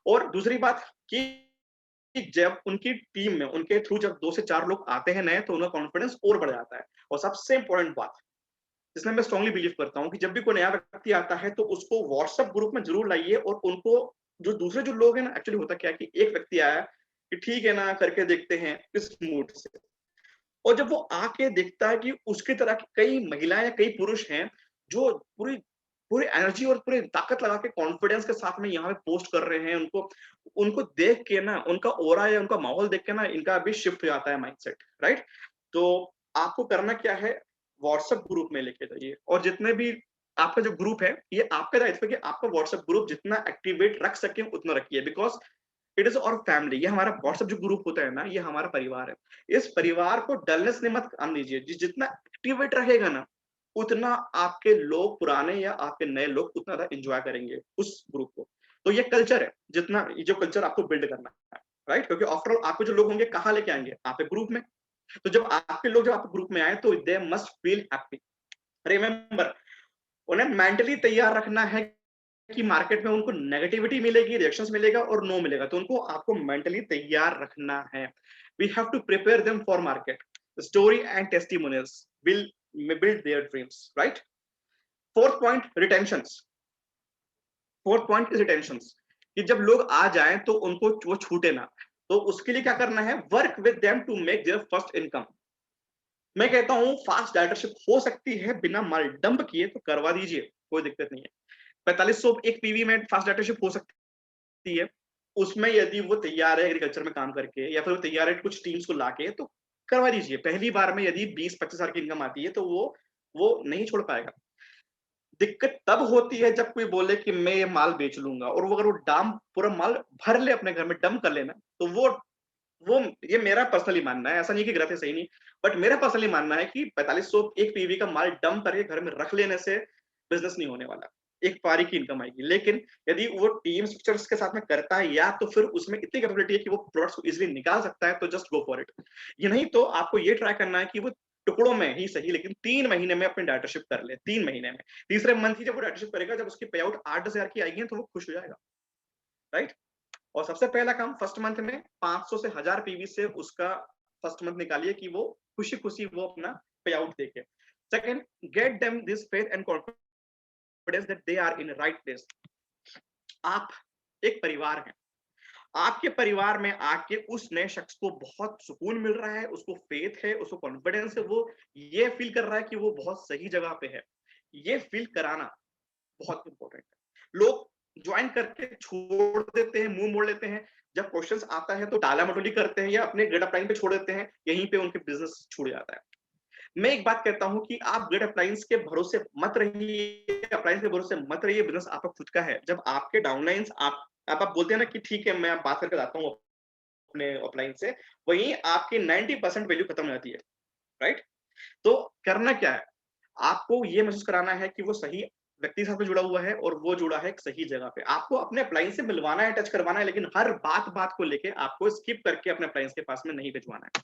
और दूसरी बात कि जब उनकी टीम में उनके थ्रू जब 2 से 4 लोग आते हैं नए, तो उनका कॉन्फिडेंस और बढ़ जाता है। और सबसे इंपॉर्टेंट बात जिसमें मैं स्ट्रांगली बिलीव करता हूँ कि जब भी कोई नया व्यक्ति आता है तो उसको व्हाट्सएप ग्रुप में जरूर लाइए। और उनको जो दूसरे जो लोग हैं ना, एक्चुअली होता क्या है कि एक व्यक्ति आया कि ठीक है ना, करके देखते हैं, इस मूड से, और जब वो आके देखता है कि उसकी तरह की कई महिलाएं या कई पुरुष हैं जो पूरी पूरी एनर्जी और पूरी ताकत लगा के कॉन्फिडेंस के साथ में यहाँ पे पोस्ट कर रहे हैं, उनको उनको देख के ना, उनका ओरा या उनका माहौल देख के ना, इनका भी शिफ्ट हो जाता है माइंडसेट, राइट? तो आपको करना क्या है, व्हाट्सएप ग्रुप में लेके जाइए। और जितने भी आपका जो ग्रुप है, ये आपका दायित्व है कि आपका व्हाट्सएप ग्रुप जितना एक्टिवेट रख सके उतना रखिए, बिकॉज इट इज और फैमिली। ये हमारा व्हाट्सएप जो ग्रुप होता है ना, ये हमारा परिवार है। इस परिवार को डलनेस ने मत आने दीजिए। जितना एक्टिवेट रहेगा ना, उतना आपके लोग पुराने या आपके नए लोग उतना ज्यादा एंजॉय करेंगे उस ग्रुप को। तो ये कल्चर है, जितना ये जो कल्चर आपको बिल्ड करना है, राइट? क्योंकि आफ्टर ऑल आपके जो लोग होंगे कहाँ लेके आएंगे? आपके ग्रुप में। तो जब आपके लोग जब आपके ग्रुप में आए तो they must feel happy. Remember, उन्हें मेंटली तैयार रखना है कि मार्केट में उनको नेगेटिविटी मिलेगी, रिएक्शंस मिलेगा और नो मिलेगा, तो उनको आपको मेंटली तैयार रखना है। We have to prepare them for market. Story and testimonials will build their dreams, right? Fourth point, retentions. Fourth point is retentions, कि जब लोग आ जाएं तो उनको वो छूटे ना। तो उसके लिए क्या करना है? Work with them to make their first income. मैं कहता हूं फास्ट डायरेक्टरशिप हो सकती है बिना माल डंप किए, तो करवा दीजिए, कोई दिक्कत नहीं है। 4500 एक पीवी में फास्ट डायरेक्टरशिप हो सकती है। उसमें यदि वो तैयार है एग्रीकल्चर में काम करके, या फिर वो तैयार है कुछ टीम्स को लाके, तो करवा दीजिए। पहली बार में यदि 20-25 हजार की इनकम आती है तो वो नहीं छोड़ पाएगा। दिक्कत तब होती है जब कोई बोले कि मैं ये माल बेच लूंगा, और वो अगर वो डाम पूरा माल भर ले अपने घर में, डंप कर लेना, तो वो ये मेरा पर्सनली मानना है, ऐसा नहीं कि गलत है, सही नहीं, बट मेरा पर्सनली मानना है कि 4500 एक पीवी का माल डंप करके घर में रख लेने से बिजनेस नहीं होने वाला। एक पारी की इनकम आएगी, लेकिन यदि वो टीम स्ट्रक्चर्स के साथ में करता है, या तो फिर उसमें इतनी कैपेबिलिटी है कि वो प्रोडक्ट्स को इजीली निकाल सकता है, तो जस्ट गो फॉर इट। ये नहीं तो आपको ये ट्राई करना है कि वो टुकड़ों में ही सही, लेकिन 3 महीने में अपनी डाटाशिप कर ले, 3 महीने में। तीसरे मंथ की जब वो डाटाशिप करेगा, जब उसकी पे आउट 8-10 हजार की आएगी, तो वो खुश हो जाएगा, राइट? और सबसे पहला काम फर्स्ट मंथ में 500 से 1000 पीवी से उसका फर्स्ट मंथ निकालिए कि वो खुशी खुशी वो अपना पे आउट देखे। Second, get them this faith and confidence that they are in the right place. आप एक परिवार हैं, आपके परिवार में आके उस नए शख्स को बहुत सुकून मिल रहा है, उसको फेथ है, उसको कॉन्फिडेंस है, वो ये फील कर रहा है कि वो बहुत सही जगह पे है। ये फील कराना बहुत इंपॉर्टेंट है। लोग ज्वाइन करके छोड़ देते हैं, मुंह मोड़ लेते हैं। जब क्वेश्चंस आता है तो टाला मटोली करते हैं या अपने ग्रेड अपलाइन पे छोड़ देते हैं, यहीं पे उनके बिजनेस छूट जाता है। मैं एक बात कहता हूं कि आप ग्रेड अप्लायंस के भरोसे मत रहिए, अप्लायंस के भरोसे मत रहिए, बिजनेस आपका खुद का है। जब आपके डाउनलाइंस आप बोलते हैं ना कि ठीक है मैं बात करके आता हूँ अपने अपलाइन से, वहीं आपकी 90% वैल्यू खत्म हो जाती है, राइट? तो करना क्या है, आपको ये महसूस कराना है कि वो सही व्यक्ति के साथ में जुड़ा हुआ है और वो जुड़ा है एक सही जगह पे। आपको अपने अप्लायंस से मिलवाना है, टच करवाना है, लेकिन हर बात को लेके आपको स्किप करके अपने अप्लायंस के पास में नहीं भिजवाना है।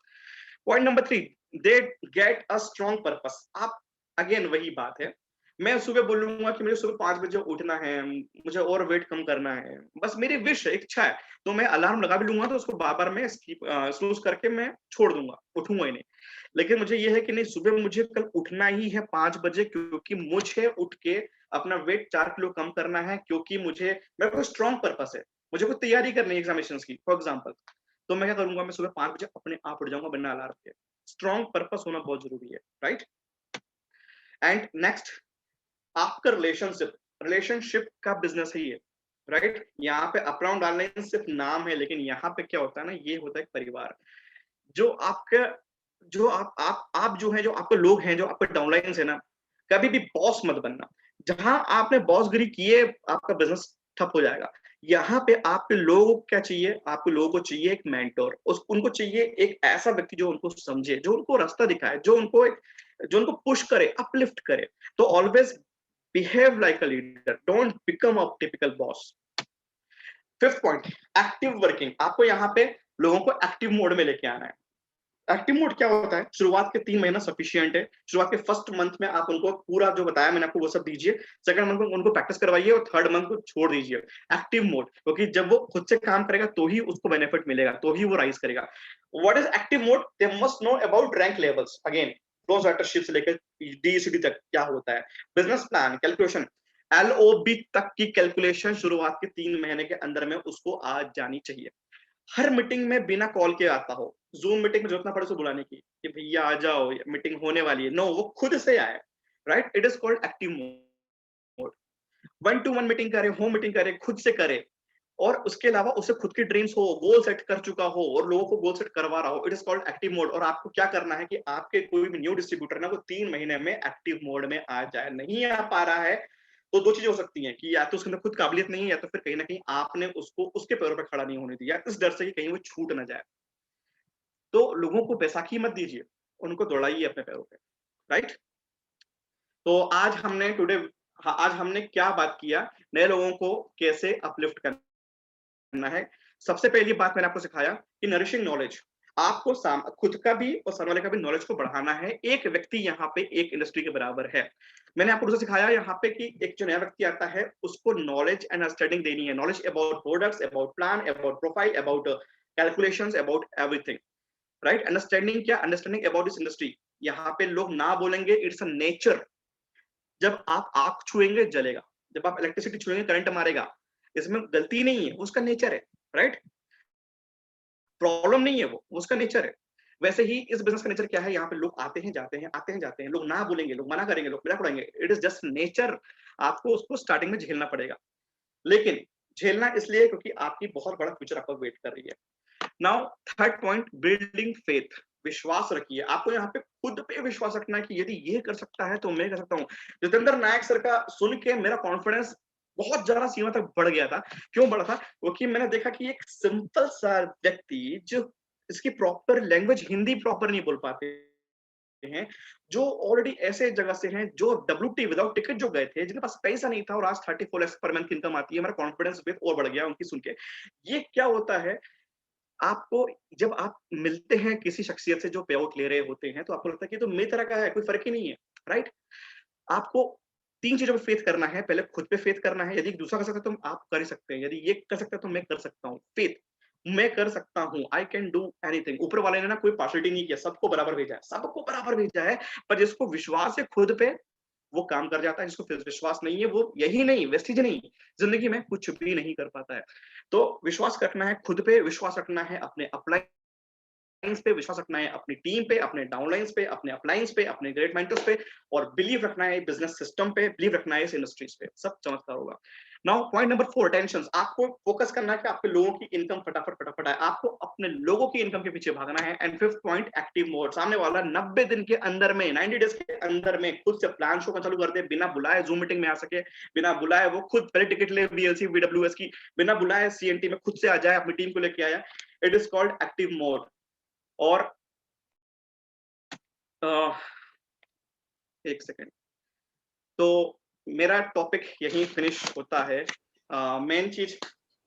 Point number 3, they get a strong purpose. आप अगेन वही बात है, मैं सुबह बोलूंगा कि मुझे सुबह 5 बजे उठना है, मुझे और वेट कम करना है, बस मेरी विश है, इच्छा है, तो मैं अलार्म लगा भी लूंगा तो उसको बार-बार मैं स्नूज करके मैं छोड़ दूंगा, उठूंगा ही नहीं। लेकिन मुझे ये है कि नहीं, सुबह मुझे कल उठना ही है 5 बजे, क्योंकि मुझे उठ के अपना वेट 4 किलो कम करना है, क्योंकि मेरे को स्ट्रॉन्ग पर्पस है, मुझे कोई तैयारी करनी है एग्जामिनेशंस की फॉर एग्जांपल। तो मैं क्या करूंगा, मैं सुबह 5 बजे अपने आप उठ जाऊंगा बिना अलार्म के। स्ट्रॉन्ग पर्पस होना बहुत जरूरी है, राइट? एंड नेक्स्ट, आपका रिलेशनशिप का बिजनेस है ये, राइट? यहाँ पे अपराउंड डालने सिर्फ नाम है, लेकिन यहाँ पे क्या होता है ना, ये होता है एक परिवार। जो आपके जो आप जो है, जो आपके लोग हैं, जो आपके डाउनलाइंस है ना, कभी भी बॉस मत बनना। जहां आपने बॉसगिरी की है, आपका बिजनेस ठप हो जाएगा। यहाँ पे आपके लोगों को क्या चाहिए, आपके लोगों को चाहिए एक मेंटोर, उनको चाहिए एक ऐसा व्यक्ति जो उनको समझे, जो उनको रास्ता दिखाए, जो उनको पुश करे, अपलिफ्ट करे। तो always behave like a leader, don't become a typical boss. Fifth point, active working. आपको यहाँ पे लोगों को एक्टिव मोड में लेके आना है। एक्टिव मोड क्या होता है, शुरुआत के 3 महीना सफिशिएंट है। शुरुआत के फर्स्ट मंथ में आप उनको पूरा जो बताया मैंने आपको वो सब दीजिए, सेकंड मंथ में उनको प्रैक्टिस करवाइए और थर्ड मंथ को छोड़ दीजिए। एक्टिव मोड, क्योंकि जब वो खुद से काम करेगा तो ही उसको बेनिफिट मिलेगा, तो ही वो राइज करेगा। What is active mode? They must know about rank levels, again close writership से लेकर डीसीडी तक क्या होता है, बिजनेस प्लान, कैलकुलेशन, एलओबी तक की कैलकुलेशन शुरुआत के 3 महीने के अंदर में उसको आ जानी चाहिए। हर मीटिंग में बिना कॉल के आता हो, जूम मीटिंग में जरूरत ना पड़े उसको बुलाने की कि भैया आ जाओ मीटिंग होने वाली है, नो, वो खुद से आए, right? It is called active mode. 1-to-1 meeting करे, होम मीटिंग करे, खुद से करे, और उसके अलावा उसे खुद की ड्रीम्स हो, गोल सेट कर चुका हो और लोगों को गोल सेट करवा रहा हो, it is called active mode. और आपको क्या करना है कि आपके कोई भी न्यू डिस्ट्रीब्यूटर ना वो 3 महीने में एक्टिव मोड में आ जाए। नहीं आ पा रहा है तो 2 चीजें हो सकती हैं कि या तो उसके अंदर खुद काबिलियत नहीं है, या तो फिर कहीं ना कहीं आपने उसको उसके पैरों पर खड़ा नहीं होने दिया, इस डर से कि कहीं वो छूट ना जाए। तो लोगों को बैसाखी मत दीजिए, उनको दौड़ाइए अपने पैरों पे, राइट? तो आज हमने क्या बात किया, नए लोगों को कैसे अपलिफ्ट करना है। सबसे पहली बात मैंने आपको सिखाया कि नरिशिंग नॉलेज, आपको खुद का भी और सामने वाले का भी नॉलेज को बढ़ाना है। एक व्यक्ति यहाँ पे एक इंडस्ट्री के बराबर है। मैंने आपको दूसरा सिखाया यहाँ पे कि एक जो नया व्यक्ति आता है उसको नॉलेज एंड अंडरस्टैंडिंग देनी है, knowledge about products, about plan, about profile, about calculations, about everything, right? Understanding क्या? Understanding about this industry. यहाँ पे लोग ना बोलेंगे, इट्स अ नेचर। जब आप आग छुएंगे जलेगा, जब आप इलेक्ट्रिसिटी छुएंगे करंट मारेगा, इसमें गलती नहीं है, उसका नेचर है, राइट? प्रॉब्लम नहीं है, वो उसका नेचर है। वैसे ही इस बिजनेस का नेचर क्या है, यहाँ पे लोग आते हैं जाते हैं, आते हैं जाते हैं, लोग ना बोलेंगे, लोग मना करेंगे, लोग मजाक उड़ाएंगे, इट इज जस्ट नेचर। आपको उसको स्टार्टिंग में झेलना पड़ेगा, लेकिन झेलना इसलिए क्योंकि आपकी बहुत बड़ा फ्यूचर आपको वेट कर रही है। Now third point, building faith. विश्वास रखिए, आपको यहाँ पे खुद पे विश्वास रखना है कि यदि ये कर सकता है तो मैं कर सकता हूँ। जितेंद्र नायक सर का सुन के मेरा कॉन्फिडेंस बहुत ज्यादा सीमा तक बढ़ गया था। क्यों बढ़ा था? क्योंकि मैंने देखा कि एक सिंपल सा व्यक्ति जो इसकी प्रॉपर लैंग्वेज हिंदी प्रॉपर नहीं बोल पाते हैं, जो ऑलरेडी ऐसे जगह से हैं, जो WT विदाउट टिकट जो गए थे, जिनके पास पैसा नहीं था और आज 34 लाख पर मंथ की इनकम आती है, मेरा कॉन्फिडेंस और बढ़ गया उनकी सुन के। ये क्या होता है, आपको जब आप मिलते हैं किसी शख्सियत से जो पे आउट ले रहे होते हैं, तो आपको लगता है कि तो मेरी तरह का है, कोई फर्क ही नहीं है, राइट? आपको 3 चीजों पे फेथ करना है। पहले खुद पे फेथ करना है, यदि दूसरा कर सकता है तो आप कर ही सकते हैं, यदि ये कर सकता है तो मैं कर सकता हूँ, फेथ। मैं कर सकता हूँ, आई कैन डू एनीथिंग। ऊपर वाले ने ना कोई पार्शलिटी नहीं किया, सबको बराबर भेजा है, सबको बराबर भेजा है। पर जिसको विश्वास है खुद पे, वो काम कर जाता है। जिसको विश्वास नहीं है, वो यही नहीं, वेस्टिज नहीं, जिंदगी में कुछ भी नहीं कर पाता है। तो विश्वास रखना है खुद पे, विश्वास रखना है अपने अपलाइन पे, विश्वास रखना है अपनी टीम पे, अपने डाउनलाइंस पे, अपने अपलाइंस पे, अपने ग्रेट मेंटर्स पे, और बिलीव रखना है बिजनेस सिस्टम पे, बिलीव रखना है इस इंडस्ट्रीज पे, सब चमत्कार होगा। Now point number 4, tension. आपको फोकस करना है कि आपके लोगों की इनकम फटाफट फटाफट आए, आपको अपने लोगों की इनकम के पीछे भागना है। And 5th point, active mode. सामने वाला 90 दिन के अंदर में, 90 डेज के अंदर में खुद से प्लान शो का चालू कर दे, बिना बुलाए जूम मीटिंग में आ सके, बिना बुलाए वो खुद पहले टिकट ले वीएलसी बीडब्ल्यूएस की, बिना बुलाए सीएनटी में खुद से आ जाए, अपनी टीम को लेके आया। It is called active mode. और एक सेकेंड, तो मेरा टॉपिक यही फिनिश होता है। मेन चीज,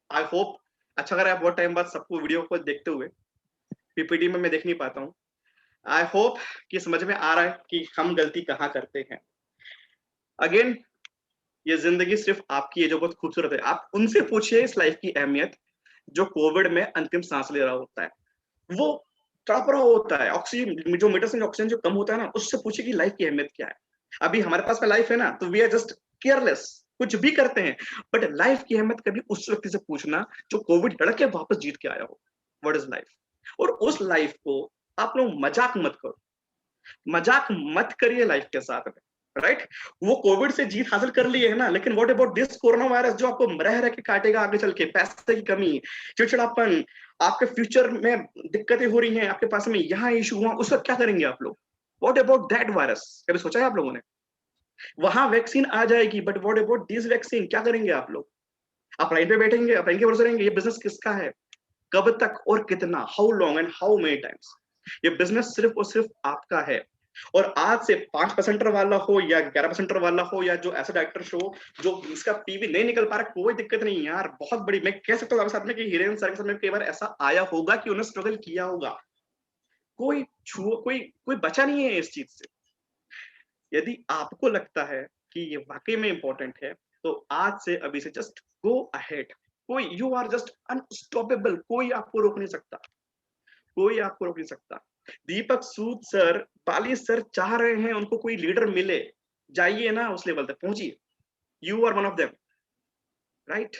आई होप अच्छा लग रहा है बहुत टाइम बाद सबको वीडियो को देखते हुए, पीपीटी में मैं देख नहीं पाता हूँ। आई होप कि समझ में आ रहा है कि हम गलती कहाँ करते हैं। अगेन, ये जिंदगी सिर्फ आपकी है जो बहुत खूबसूरत है। आप उनसे पूछिए इस लाइफ की अहमियत जो कोविड में अंतिम सांस ले रहा होता है, वो तड़प रहा होता है, ऑक्सीजन जो मीटर से ऑक्सीजन जो कम होता है ना, उससे पूछे कि लाइफ की अहमियत क्या है। अभी हमारे पास में लाइफ है ना, तो वी आर जस्ट केयरलेस, कुछ भी करते हैं। बट लाइफ की अहमियत कभी उस व्यक्ति से पूछना जो कोविड लड़ के वापस जीत के आया हो। What is life? और उस लाइफ को आप लोग मजाक मत करो, मजाक मत करिए लाइफ के साथ में, राइट? वो कोविड से जीत हासिल कर ली है ना, लेकिन what about this corona virus जो आपको रह रह के काटेगा आगे चल के? पैसे की कमी, चिड़चिड़ापन, आपके फ्यूचर में दिक्कतें हो रही हैं, आपके पास में यहाँ इशू हुआ, उसका क्या करेंगे आप लोग? What about that virus? कभी सोचा है आप लोगों ने? वहां वैक्सीन आ जाएगी, but what about this vaccine? क्या करेंगे आप लोग? आप लाइन पे बैठेंगे, आप लाइन के भरोसे रहेंगे? ये बिजनेस किसका है? कब तक और कितना? How long and how many times? ये बिजनेस सिर्फ और सिर्फ आपका है। और आज से 5% वाला हो या 11% वाला हो, या जो ऐसा डायरेक्टर शो जो इसका पीवी नहीं निकल पा रहा, कोई दिक्कत नहीं यार। बहुत बड़ी, मैं कह सकता हूँ आपके साथ में कि हिरेन सर के साथ में कई बार ऐसा आया होगा कि उन्होंने स्ट्रगल किया होगा। कोई बचा नहीं है इस चीज से। यदि आपको लगता है कि ये वाकई में इंपॉर्टेंट है, तो आज से अभी से जस्ट गो अहेड। कोई, यू आर जस्ट अनस्टॉपेबल, कोई आपको रोक नहीं सकता, कोई आपको रोक नहीं सकता। दीपक सूद सर, बाली सर चाह रहे हैं उनको कोई लीडर मिले, जाइए ना उस लेवल तक पहुंचिए। You are one of them, right?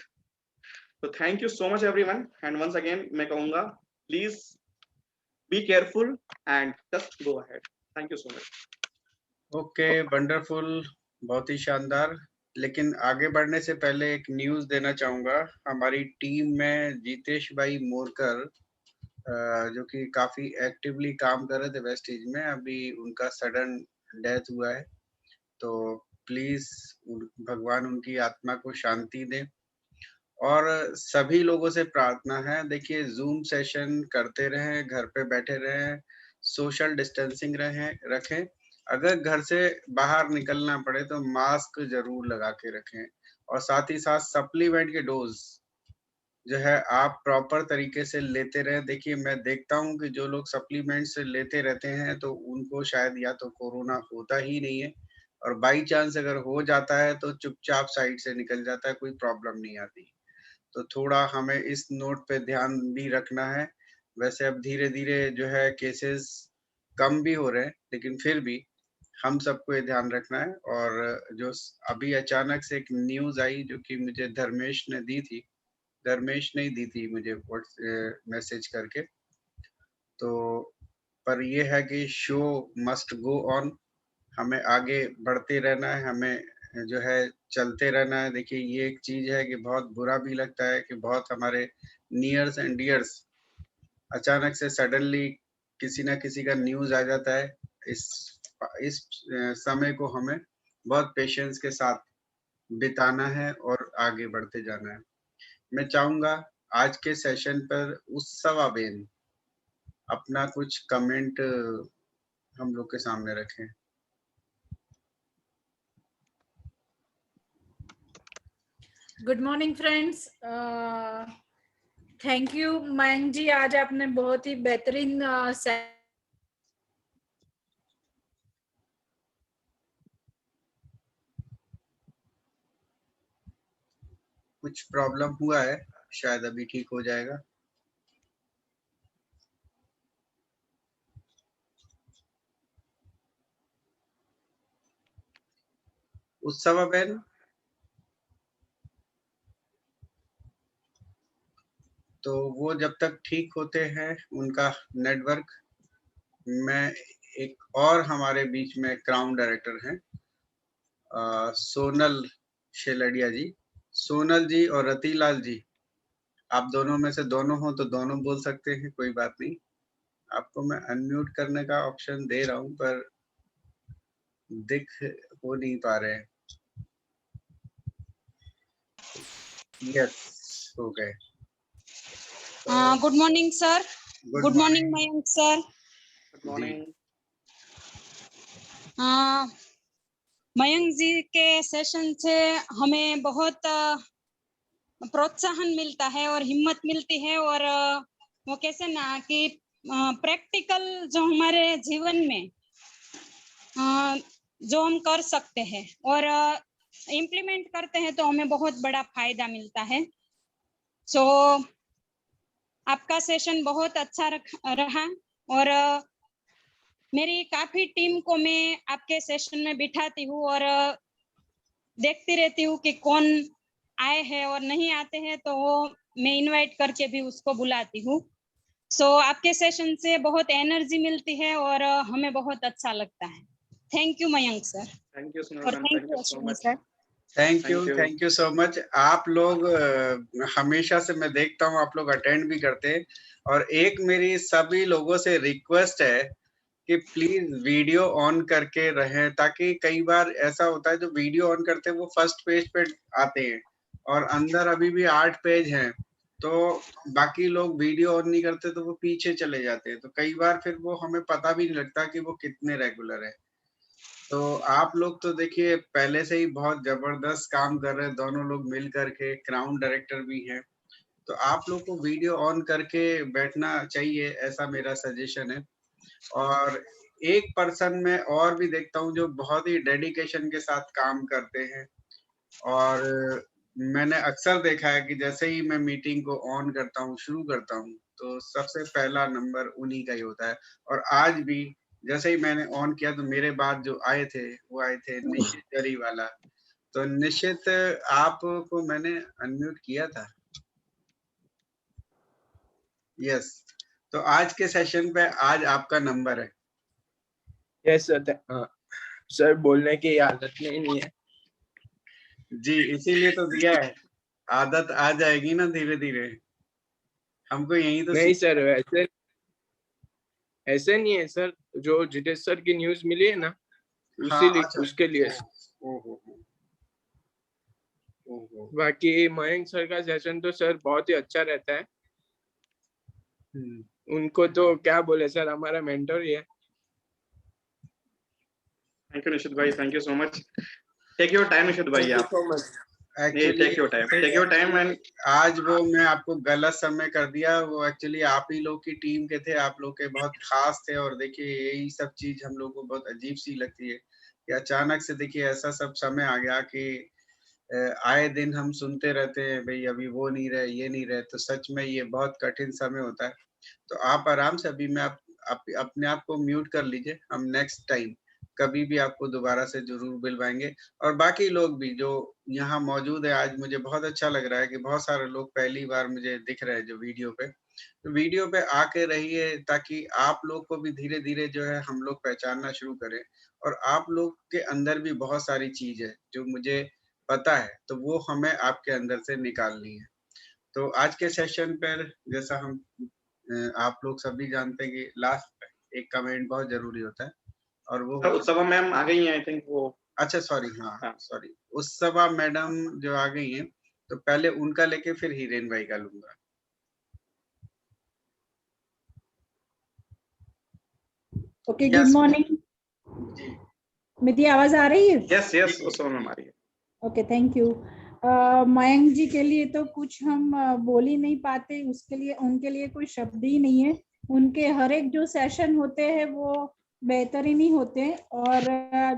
तो thank you so much everyone, and once again मैं कहूंगा, please be careful and just go ahead. Thank you so much. Okay, wonderful, बहुत ही शानदार। लेकिन आगे बढ़ने से पहले एक न्यूज़ देना चाहूँगा। हमारी टीम में जीतेश भाई मोरकर, जो कि काफ़ी एक्टिवली काम कर रहे थे वेस्टेज में, अभी उनका सडन डेथ हुआ है। तो प्लीज़ भगवान उनकी आत्मा को शांति दें। और सभी लोगों से प्रार्थना है, देखिए ज़ूम सेशन करते रहें, घर पे बैठे रहें, सोशल डिस्टेंसिंग रखें। अगर घर से बाहर निकलना पड़े तो मास्क ज़रूर लगा के रखें, और साथ ही साथ सप्लीमेंट के डोज़ जो है आप प्रॉपर तरीके से लेते रहें। देखिए मैं देखता हूँ कि जो लोग सप्लीमेंट्स लेते रहते हैं तो उनको शायद या तो कोरोना होता ही नहीं है, और बाई चांस अगर हो जाता है तो चुपचाप साइड से निकल जाता है, कोई प्रॉब्लम नहीं आती। तो थोड़ा हमें इस नोट पे ध्यान भी रखना है। वैसे अब धीरे-धीरे जो है केसेस कम भी हो रहे हैं, लेकिन फिर भी हम सबको ये ध्यान रखना है। और जो अभी अचानक से एक न्यूज़ आई जो कि मुझे धर्मेश ने दी थी, धर्मेश ने ही दी थी मुझे मैसेज करके। तो पर ये है कि शो मस्ट गो ऑन, हमें आगे बढ़ते रहना है, हमें जो है चलते रहना है। देखिए ये एक चीज़ है कि बहुत बुरा भी लगता है कि बहुत हमारे नियर्स एंड डियर्स अचानक से सडनली किसी न किसी का न्यूज़ आ जाता है। इस इस समय को हमें बहुत पेशेंस के साथ बिताना है और आगे बढ़ते जाना है। मैं चाहूँगा आज के सेशन पर उत्सवाबेन अपना कुछ कमेंट हम लोग के सामने रखें। Good morning friends. Thank you Mayank ji, आज आपने बहुत ही बेहतरीन कुछ प्रॉब्लम हुआ है, शायद अभी ठीक हो जाएगा। उत्सवा बहन, तो वो जब तक ठीक होते हैं उनका नेटवर्क, मैं एक और हमारे बीच में क्राउन डायरेक्टर हैं सोनल शेलडिया जी। सोनल जी और रतिलाल जी, आप दोनों में से दोनों हो तो दोनों बोल सकते हैं, कोई बात नहीं। आपको मैं अनम्यूट करने का ऑप्शन दे रहा हूं पर दिख हो नहीं पा रहे हैं। यस, हो गए। Good morning sir. Good morning Mayank sir. Good morning. Mayank ji के सेशन से हमें बहुत प्रोत्साहन मिलता है और हिम्मत मिलती है, और वो कैसे ना कि प्रैक्टिकल जो हमारे जीवन में जो हम कर सकते हैं और इम्प्लीमेंट करते हैं तो हमें बहुत बड़ा फायदा मिलता है। सो आपका सेशन बहुत अच्छा रहा और मेरी काफी टीम को मैं आपके सेशन में बिठाती हूँ और देखती रहती हूँ कि कौन आए हैं और नहीं आते हैं, तो वो मैं इनवाइट करके भी उसको बुलाती हूँ। सो आपके सेशन से बहुत एनर्जी मिलती है और हमें बहुत अच्छा लगता है। Thank you Mayank sir. Thank you और Sunil, thank you so Ashwini much. Sir. Thank you so much. आप लोग हमेशा से मैं देखता हूँ आप लोग अटेंड भी करते हैं, और एक मेरी सभी लोगों से रिक्वेस्ट है कि प्लीज वीडियो ऑन करके रहें, ताकि कई बार ऐसा होता है जो वीडियो ऑन करते हैं वो फर्स्ट पेज पे आते हैं और अंदर अभी भी 8 पेज हैं, तो बाकी लोग वीडियो ऑन नहीं करते तो वो पीछे चले जाते हैं, तो कई बार फिर वो हमें पता भी नहीं लगता कि वो कितने रेगुलर है। तो आप लोग तो देखिए पहले से ही बहुत जबरदस्त काम कर रहे हैं, दोनों लोग मिल करके क्राउन डायरेक्टर भी हैं, तो आप लोग को वीडियो ऑन करके बैठना चाहिए, ऐसा मेरा सजेशन है। और एक पर्सन में और भी देखता हूँ जो बहुत ही डेडिकेशन के साथ काम करते हैं, और मैंने अक्सर देखा है कि जैसे ही मैं मीटिंग को ऑन करता हूँ, शुरू करता हूँ, तो सबसे पहला नंबर उन्हीं का ही होता है। और आज भी जैसे ही मैंने ऑन किया तो मेरे बाद जो आए थे वो आए थे निश्चित जरीवाला। तो निश्चित आपको मैंने अनम्यूट किया था। यस, तो आज के सेशन पे आज आपका नंबर है। Yes sir. सर बोलने की आदत नहीं है जी, इसीलिए तो दिया है, आदत आ जाएगी ना धीरे धीरे, हमको यही तो नहीं सर, ऐसे ऐसे नहीं है सर। जो जितेश सर की न्यूज मिली है ना, हाँ, उसी अच्छा। उसके लिए। ओहो, ओहो। बाकी मयंक सर का सेशन तो सर बहुत ही अच्छा रहता है। उनको तो क्या बोले सर, हमारा मेंटर ही है। थैंक यू निशित भाई, thank you so much. Take your time Nishit भाई, आप actually take your time and आज वो मैं आपको गलत समय कर दिया, वो एक्चुअली आप ही लोग की टीम के थे, आप लोग के बहुत खास थे, और देखिए यही सब चीज हम लोग को बहुत अजीब सी लगती है कि अचानक से देखिए ऐसा सब समय आ गया कि आए दिन हम सुनते रहते हैं भाई अभी वो नहीं रहे, ये नहीं रहे, तो सच में ये बहुत कठिन समय होता है। तो आप आराम से अभी मैं अपने आप को म्यूट कर लीजिए, हम नेक्स्ट टाइम कभी भी आपको दोबारा से जरूर बुलवाएंगे। और बाकी लोग भी जो यहाँ मौजूद है आज, मुझे बहुत अच्छा लग रहा है कि बहुत सारे लोग पहली बार मुझे दिख रहे हैं जो वीडियो पे, तो वीडियो पे आके रहिए ताकि आप लोग को भी धीरे धीरे जो है हम लोग पहचानना शुरू करें, और आप लोग के अंदर भी बहुत सारी चीज है जो मुझे पता है, तो वो हमें आपके अंदर से निकालनी है। तो आज के सेशन पर जैसा हम आप लोग सभी जानते हैं कि लास्ट एक कमेंट बहुत जरूरी होता है, और वो उत्सव मैम आ गई हैं, आई थिंक वो। अच्छा सॉरी, हाँ सॉरी, उत्सवा मैडम जो आ गई हैं, तो पहले उनका लेके फिर हिरेन भाई का लूंगा। ओके, गुड मॉर्निंग जी, मेरी आवाज आ रही है? यस यस, उत्सव मैम आ रही है। Okay, thank you. Mayank ji के लिए तो कुछ हम बोल ही नहीं पाते, उसके लिए उनके लिए कोई शब्द ही नहीं है। उनके हर एक जो सेशन होते हैं वो बेहतरीन ही होते हैं, और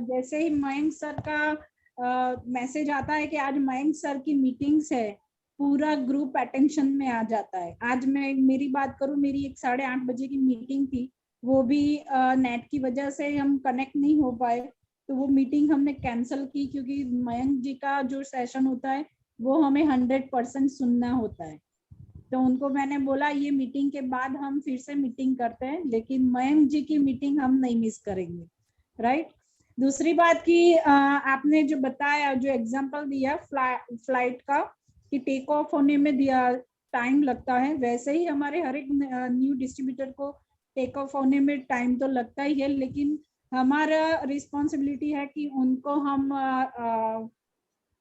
जैसे ही मयंक सर का मैसेज आता है कि आज मयंक सर की मीटिंग्स है, पूरा ग्रुप अटेंशन में आ जाता है। आज मैं मेरी बात करूं, मेरी एक 8:30 बजे की मीटिंग थी, वो भी नेट की वजह से हम कनेक्ट नहीं हो पाए, तो वो मीटिंग हमने कैंसिल की, क्योंकि मयंक जी का जो सेशन होता है वो हमें 100% सुनना होता है। तो उनको मैंने बोला ये मीटिंग के बाद हम फिर से मीटिंग करते हैं, लेकिन मयंक जी की मीटिंग हम नहीं मिस करेंगे, राइट। दूसरी बात की आपने जो बताया, जो एग्जांपल दिया फ्लाइट का कि टेक ऑफ होने में दिया टाइम लगता है, वैसे ही हमारे हर एक न्यू डिस्ट्रीब्यूटर को टेक ऑफ होने में टाइम तो लगता ही है, लेकिन हमारा रिस्पॉन्सिबिलिटी है कि उनको हम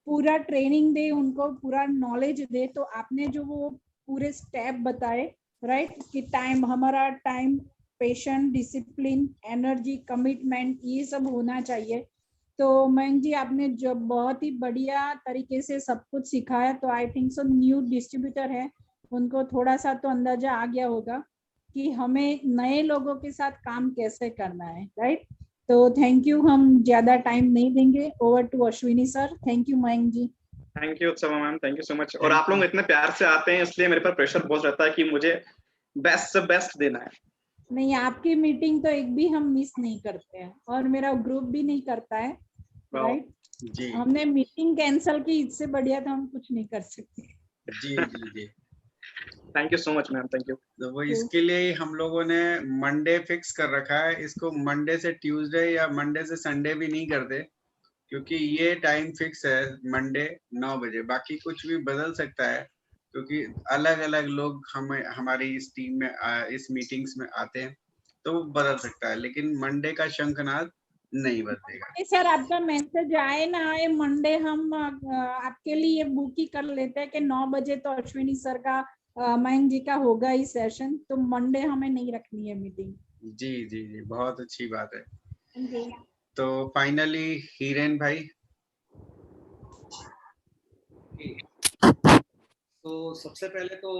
पूरा ट्रेनिंग दे, उनको पूरा नॉलेज दे। तो आपने जो वो पूरे स्टेप बताए, राइट, कि टाइम, हमारा time, patient, discipline, energy, commitment, ये सब होना चाहिए। तो मयंक जी आपने जो बहुत ही बढ़िया तरीके से सब कुछ सिखाया, तो I think so new distributor है उनको थोड़ा सा तो अंदाजा आ गया होगा कि हमें नए लोगों के साथ काम कैसे करना है, राइट। तो थैंक यू, हम ज्यादा टाइम नहीं देंगे। Over to Ashwini sir. Thank you Mayank ji. Thank you Utsav ma'am, thank you so much. और आप लोग इतने प्यार से आते हैं, इसलिए मेरे पर प्रेशर बहुत रहता है कि मुझे बेस्ट से बेस्ट देना है। नहीं, आपकी मीटिंग तो एक भी हम मिस नहीं करते हैं, और मेरा ग्रुप भी नहीं करता है, राइट। जी हमने मीटिंग कैंसिल की, इससे बढ़िया तो हम कुछ नहीं कर सकते। जी जी जी। Thank you so much ma'am, thank you. तो वो इसके लिए ही हम लोगों ने मंडे फिक्स कर रखा है, इसको मंडे से ट्यूसडे या मंडे से संडे भी नहीं करते, क्योंकि ये टाइम फिक्स है मंडे 9 बजे। बाकी कुछ भी बदल सकता है, क्योंकि अलग अलग लोग हमारी इस टीम में इस मीटिंग्स में आते हैं, तो वो बदल सकता है, लेकिन मंडे का शंखनाद नहीं बदलेगा। सर आपका मैसेज आए ना आए, मंडे हम आपके लिए बुक ही कर लेते हैं कि 9 बजे तो अश्विनी सर का, मयंक जी का होगा ही सेशन, तो मंडे हमें नहीं रखनी है मीटिंग। जी जी जी, बहुत अच्छी बात है। Thank you. तो फाइनली हिरेन भाई। तो सबसे पहले तो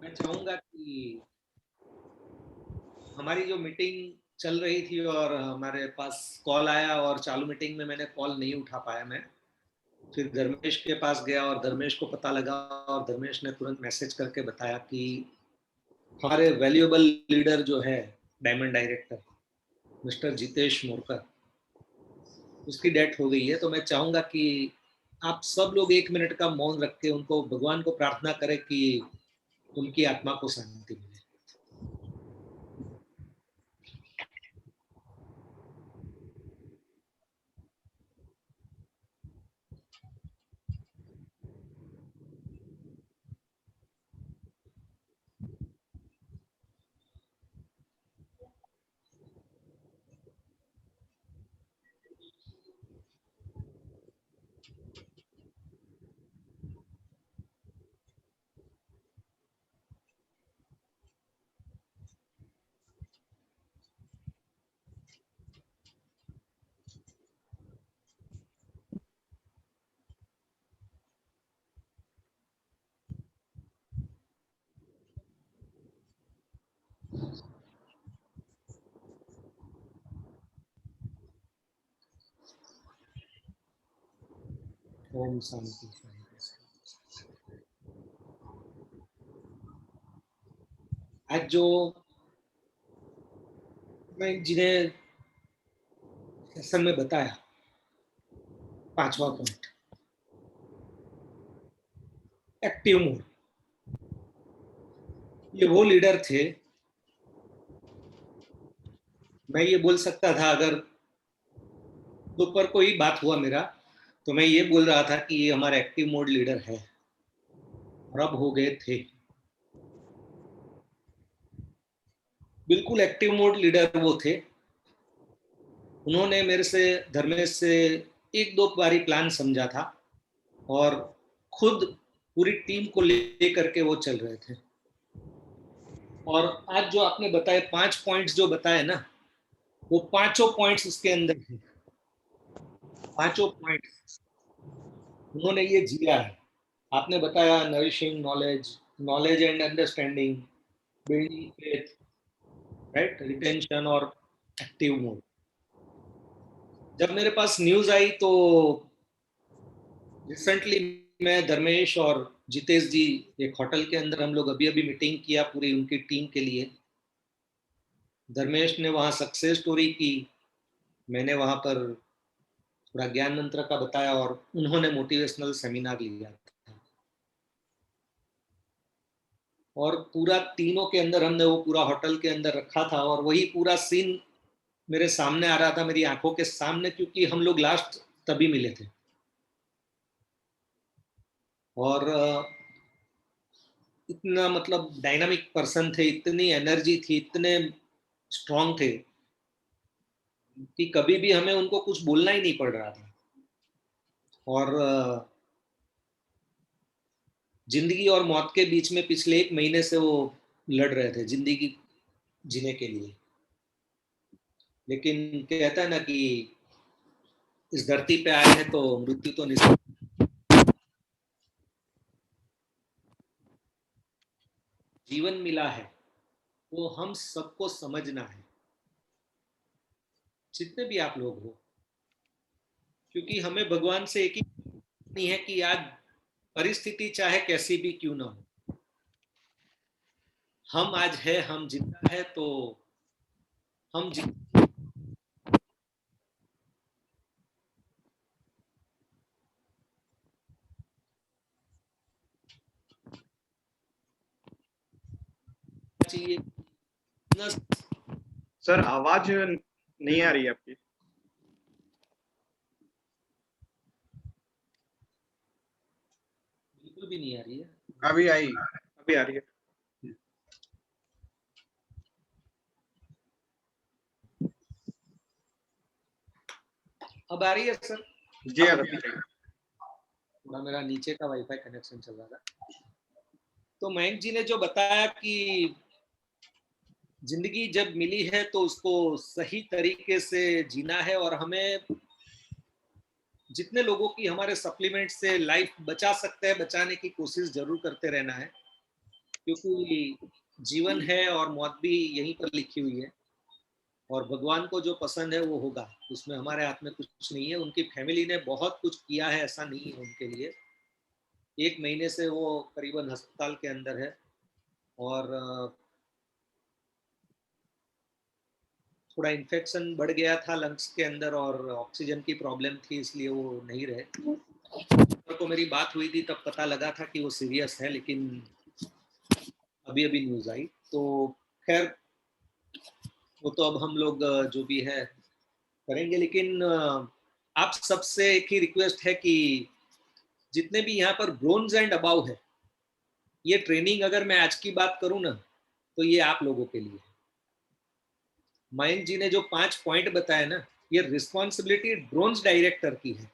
मैं चाहूंगा कि हमारी जो मीटिंग चल रही थी और हमारे पास कॉल आया, और चालू मीटिंग में मैंने कॉल नहीं उठा पाया, मैं फिर धर्मेश के पास गया और धर्मेश को पता लगा, और धर्मेश ने तुरंत मैसेज करके बताया कि हमारे वैल्यूएबल लीडर जो है, diamond director mister Jitesh Morkar, उसकी डेथ हो गई है। तो मैं चाहूंगा कि आप सब लोग 1 मिनट का मौन रख के उनको, भगवान को प्रार्थना करें कि उनकी आत्मा को शांति मिले। ओम शांति शांति। आज जो मैं जिन्हें सेशन में बताया, 5वां पॉइंट, एक्टिव मोड, ये वो लीडर थे, मैं ये बोल सकता था, अगर दोपहर को ही बात हुआ मेरा, तो मैं ये बोल रहा था कि ये हमारा एक्टिव मोड लीडर है, और अब हो गए थे। बिल्कुल एक्टिव मोड लीडर वो थे। उन्होंने मेरे से, धर्मेश से 1-2 बारी प्लान समझा था, और खुद पूरी टीम को लेकर के वो चल रहे थे। और आज जो आपने बताए 5 पॉइंट्स जो बताए ना, वो 5 पॉइंट्स उसके अंदर थे। 5 पॉइंट्स उन्होंने ये जिया है। आपने बताया nourishing knowledge, knowledge and understanding, building faith, right, retention और एक्टिव मोड। जब मेरे पास न्यूज आई तो रिसेंटली मैं, धर्मेश और जितेश जी, एक होटल के अंदर हम लोग अभी मीटिंग किया पूरी उनकी टीम के लिए। धर्मेश ने वहां सक्सेस स्टोरी की, मैंने वहाँ पर थोड़ा ज्ञान मंत्र का बताया और उन्होंने मोटिवेशनल सेमिनार लिया था। और पूरा तीनों के अंदर हमने वो पूरा होटल के अंदर रखा था और वही पूरा सीन मेरे सामने आ रहा था, मेरी आंखों के सामने, क्योंकि हम लोग लास्ट तभी मिले थे। और इतना मतलब डायनामिक पर्सन थे, इतनी एनर्जी थी, इतने स्ट्रांग थे कि कभी भी हमें उनको कुछ बोलना ही नहीं पड़ रहा था। और जिंदगी और मौत के बीच में पिछले 1 महीने से वो लड़ रहे थे जिंदगी जीने के लिए। लेकिन कहता है ना कि इस धरती पे आए हैं तो मृत्यु तो निश्चित। जीवन मिला है वो हम सबको समझना है, जितने भी आप लोग हो, क्योंकि हमें भगवान से एक ही नहीं है कि आज परिस्थिति चाहे कैसी भी क्यों ना हो, हम आज है, हम जिंदा है तो हम चाहिए। सर आवाज नहीं आ रही है आपकी। बिल्कुल भी नहीं आ रही है। अभी आई। अभी आ रही है। अब आ रही है सर? जी अभी थोड़ा मेरा नीचे का वाईफाई कनेक्शन चल रहा था। तो मयंक जी ने जो बताया कि जिंदगी जब मिली है तो उसको सही तरीके से जीना है और हमें जितने लोगों की हमारे सप्लीमेंट से लाइफ बचा सकते हैं बचाने की कोशिश जरूर करते रहना है, क्योंकि जीवन है और मौत भी यहीं पर लिखी हुई है और भगवान को जो पसंद है वो होगा, उसमें हमारे हाथ में कुछ नहीं है। उनकी फैमिली ने बहुत कुछ किया है, ऐसा नहीं है उनके लिए। 1 महीने से वो करीबन अस्पताल के अंदर है और थोड़ा इन्फेक्शन बढ़ गया था लंग्स के अंदर और ऑक्सीजन की प्रॉब्लम थी, इसलिए वो नहीं रहे। को मेरी बात हुई थी तब पता लगा था कि वो सीरियस है, लेकिन अभी अभी न्यूज़ आई। तो खैर वो तो अब हम लोग जो भी है करेंगे, लेकिन आप सबसे एक ही रिक्वेस्ट है कि जितने भी यहाँ पर ब्रोंज एंड अबाउ है, ये ट्रेनिंग अगर मैं आज की बात करूँ ना तो ये आप लोगों के लिए। मयंक जी ने जो 5 पॉइंट बताए ना, ये रिस्पॉन्सिबिलिटी ब्रोंज डायरेक्टर की है।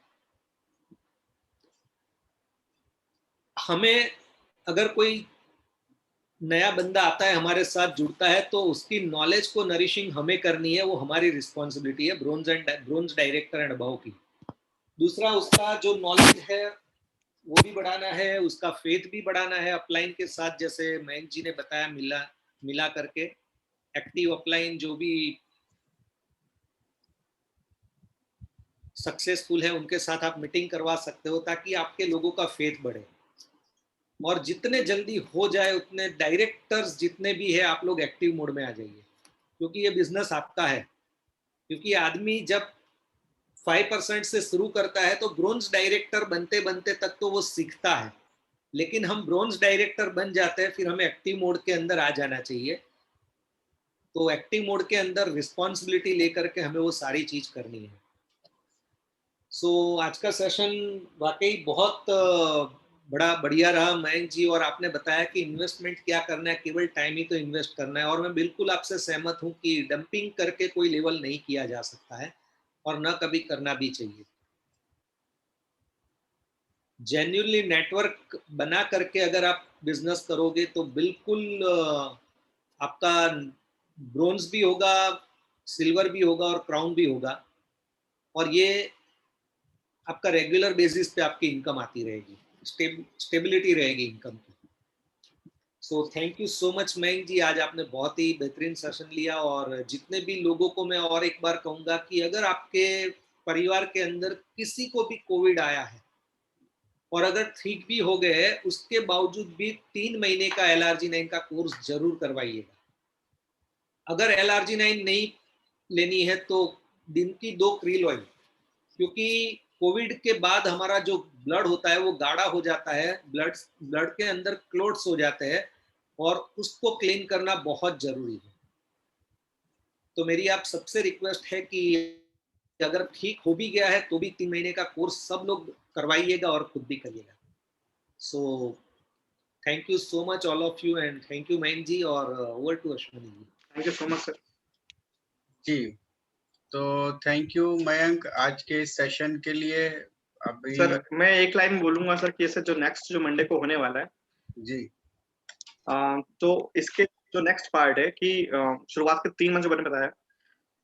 हमें अगर कोई नया बंदा आता है हमारे साथ जुड़ता है तो उसकी नॉलेज को नरिशिंग हमें करनी है, वो हमारी रिस्पॉन्सिबिलिटी है ब्रोंज डायरेक्टर एंड अबाउ की। दूसरा, उसका जो नॉलेज है वो भी बढ़ाना है, उसका फेथ भी बढ़ाना है अपलाइन के साथ, जैसे मयंक जी ने बताया, मिला करके एक्टिव अपलाइन जो भी सक्सेसफुल है उनके साथ आप मीटिंग करवा सकते हो ताकि आपके लोगों का फेथ बढ़े। और जितने जल्दी हो जाए उतने डायरेक्टर्स जितने भी है आप लोग एक्टिव मोड में आ जाइए, क्योंकि ये बिजनेस आपका है। क्योंकि आदमी जब 5% से शुरू करता है तो ब्रोंज डायरेक्टर बनते बनते तक तो वो सीखता है, लेकिन हम ब्रोंज डायरेक्टर बन जाते हैं फिर हमें एक्टिव मोड के अंदर आ जाना चाहिए। तो एक्टिव मोड के अंदर रिस्पॉन्सिबिलिटी लेकर के हमें वो सारी चीज करनी है। सो आज का सेशन वाकई बहुत बड़ा बढ़िया रहा मयंक जी, और आपने बताया कि इन्वेस्टमेंट क्या करना है, केवल टाइम ही तो इन्वेस्ट करना है। और मैं बिल्कुल आपसे सहमत हूं कि डंपिंग करके कोई लेवल नहीं किया जा सकता है और ना कभी करना भी चाहिए। जेन्युइनली नेटवर्क बना करके अगर आप बिजनेस करोगे तो बिल्कुल आपका ब्रोंज भी होगा, सिल्वर भी होगा और क्राउन भी होगा, और ये आपका रेगुलर बेसिस पे आपकी इनकम आती रहेगी, स्टेबिलिटी रहेगी इनकम की। So thank you so much Mayank ji, आज आपने बहुत ही बेहतरीन सेशन लिया। और जितने भी लोगों को मैं और एक बार कहूंगा कि अगर आपके परिवार के अंदर किसी को भी कोविड आया है और अगर ठीक भी हो गए उसके बावजूद भी 3 महीने का LRG-9 का कोर्स जरूर करवाइएगा। अगर LRG-9 नहीं लेनी है तो दिन की 2 krill ऑयल, क्योंकि कोविड के बाद हमारा जो ब्लड होता है वो गाढ़ा हो जाता है, ब्लड के अंदर क्लोट्स हो जाते हैं और उसको क्लीन करना बहुत जरूरी है। तो मेरी आप सबसे रिक्वेस्ट है कि अगर ठीक हो भी गया है तो भी 3 महीने का कोर्स सब लोग करवाइएगा और खुद भी करिएगा। So thank you so much all of you and thank you Mayank ji और over to Ashwini ji. Thank you so much sir. जी, तो थैंक यू मयंक आज के सेशन के लिए। अभी सर मैं एक लाइन बोलूंगा सर कि जो नेक्स्ट जो मंडे को होने वाला है जी तो इसके जो नेक्स्ट पार्ट है कि शुरुआत के 3 मंथ जो मैंने बताया,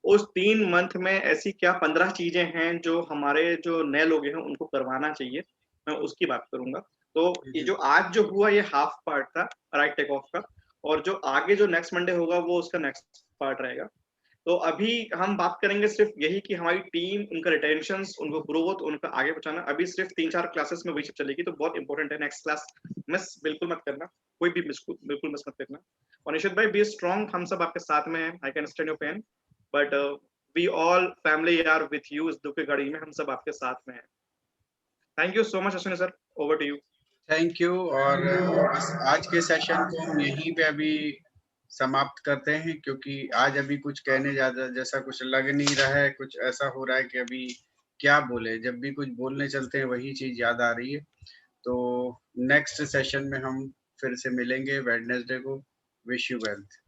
उस 3 मंथ में ऐसी क्या 15 चीजें हैं जो हमारे जो नए लोग हैं उनको करवाना चाहिए, मैं उसकी बात करूंगा। तो ये जो आज जो हुआ ये हाफ पार्ट था राइट टेक ऑफ का, और जो आगे जो नेक्स्ट मंडे होगा वो उसका नेक्स्ट पार्ट रहेगा। तो अभी हम बात करेंगे सिर्फ यही कि हमारी टीम, उनका रिटेंशन, उनको ग्रोथ, उनका आगे पहुंचाना। अभी सिर्फ 3-4 क्लासेस में वही सब चलेगी, तो बहुत इंपॉर्टेंट है। नेक्स्ट क्लास मिस बिल्कुल मत करना, कोई भी बिल्कुल मिस मत करना। और निशित भाई बी स्ट्रॉन्ग, हम सब आपके साथ में हैं। I can understand your pain but we all family are with you. इस दुख की घड़ी में हम सब आपके साथ में हैं। Thank you so much Ashwini sir, over to you. Thank you. और बस आज के सेशन को हम यहीं पे अभी समाप्त करते हैं, क्योंकि आज अभी कुछ कहने ज्यादा जैसा कुछ लग नहीं रहा है। कुछ ऐसा हो रहा है कि अभी क्या बोले, जब भी कुछ बोलने चलते हैं वही चीज याद आ रही है। तो नेक्स्ट सेशन में हम फिर से मिलेंगे वेडनेसडे को। Wish you wealth.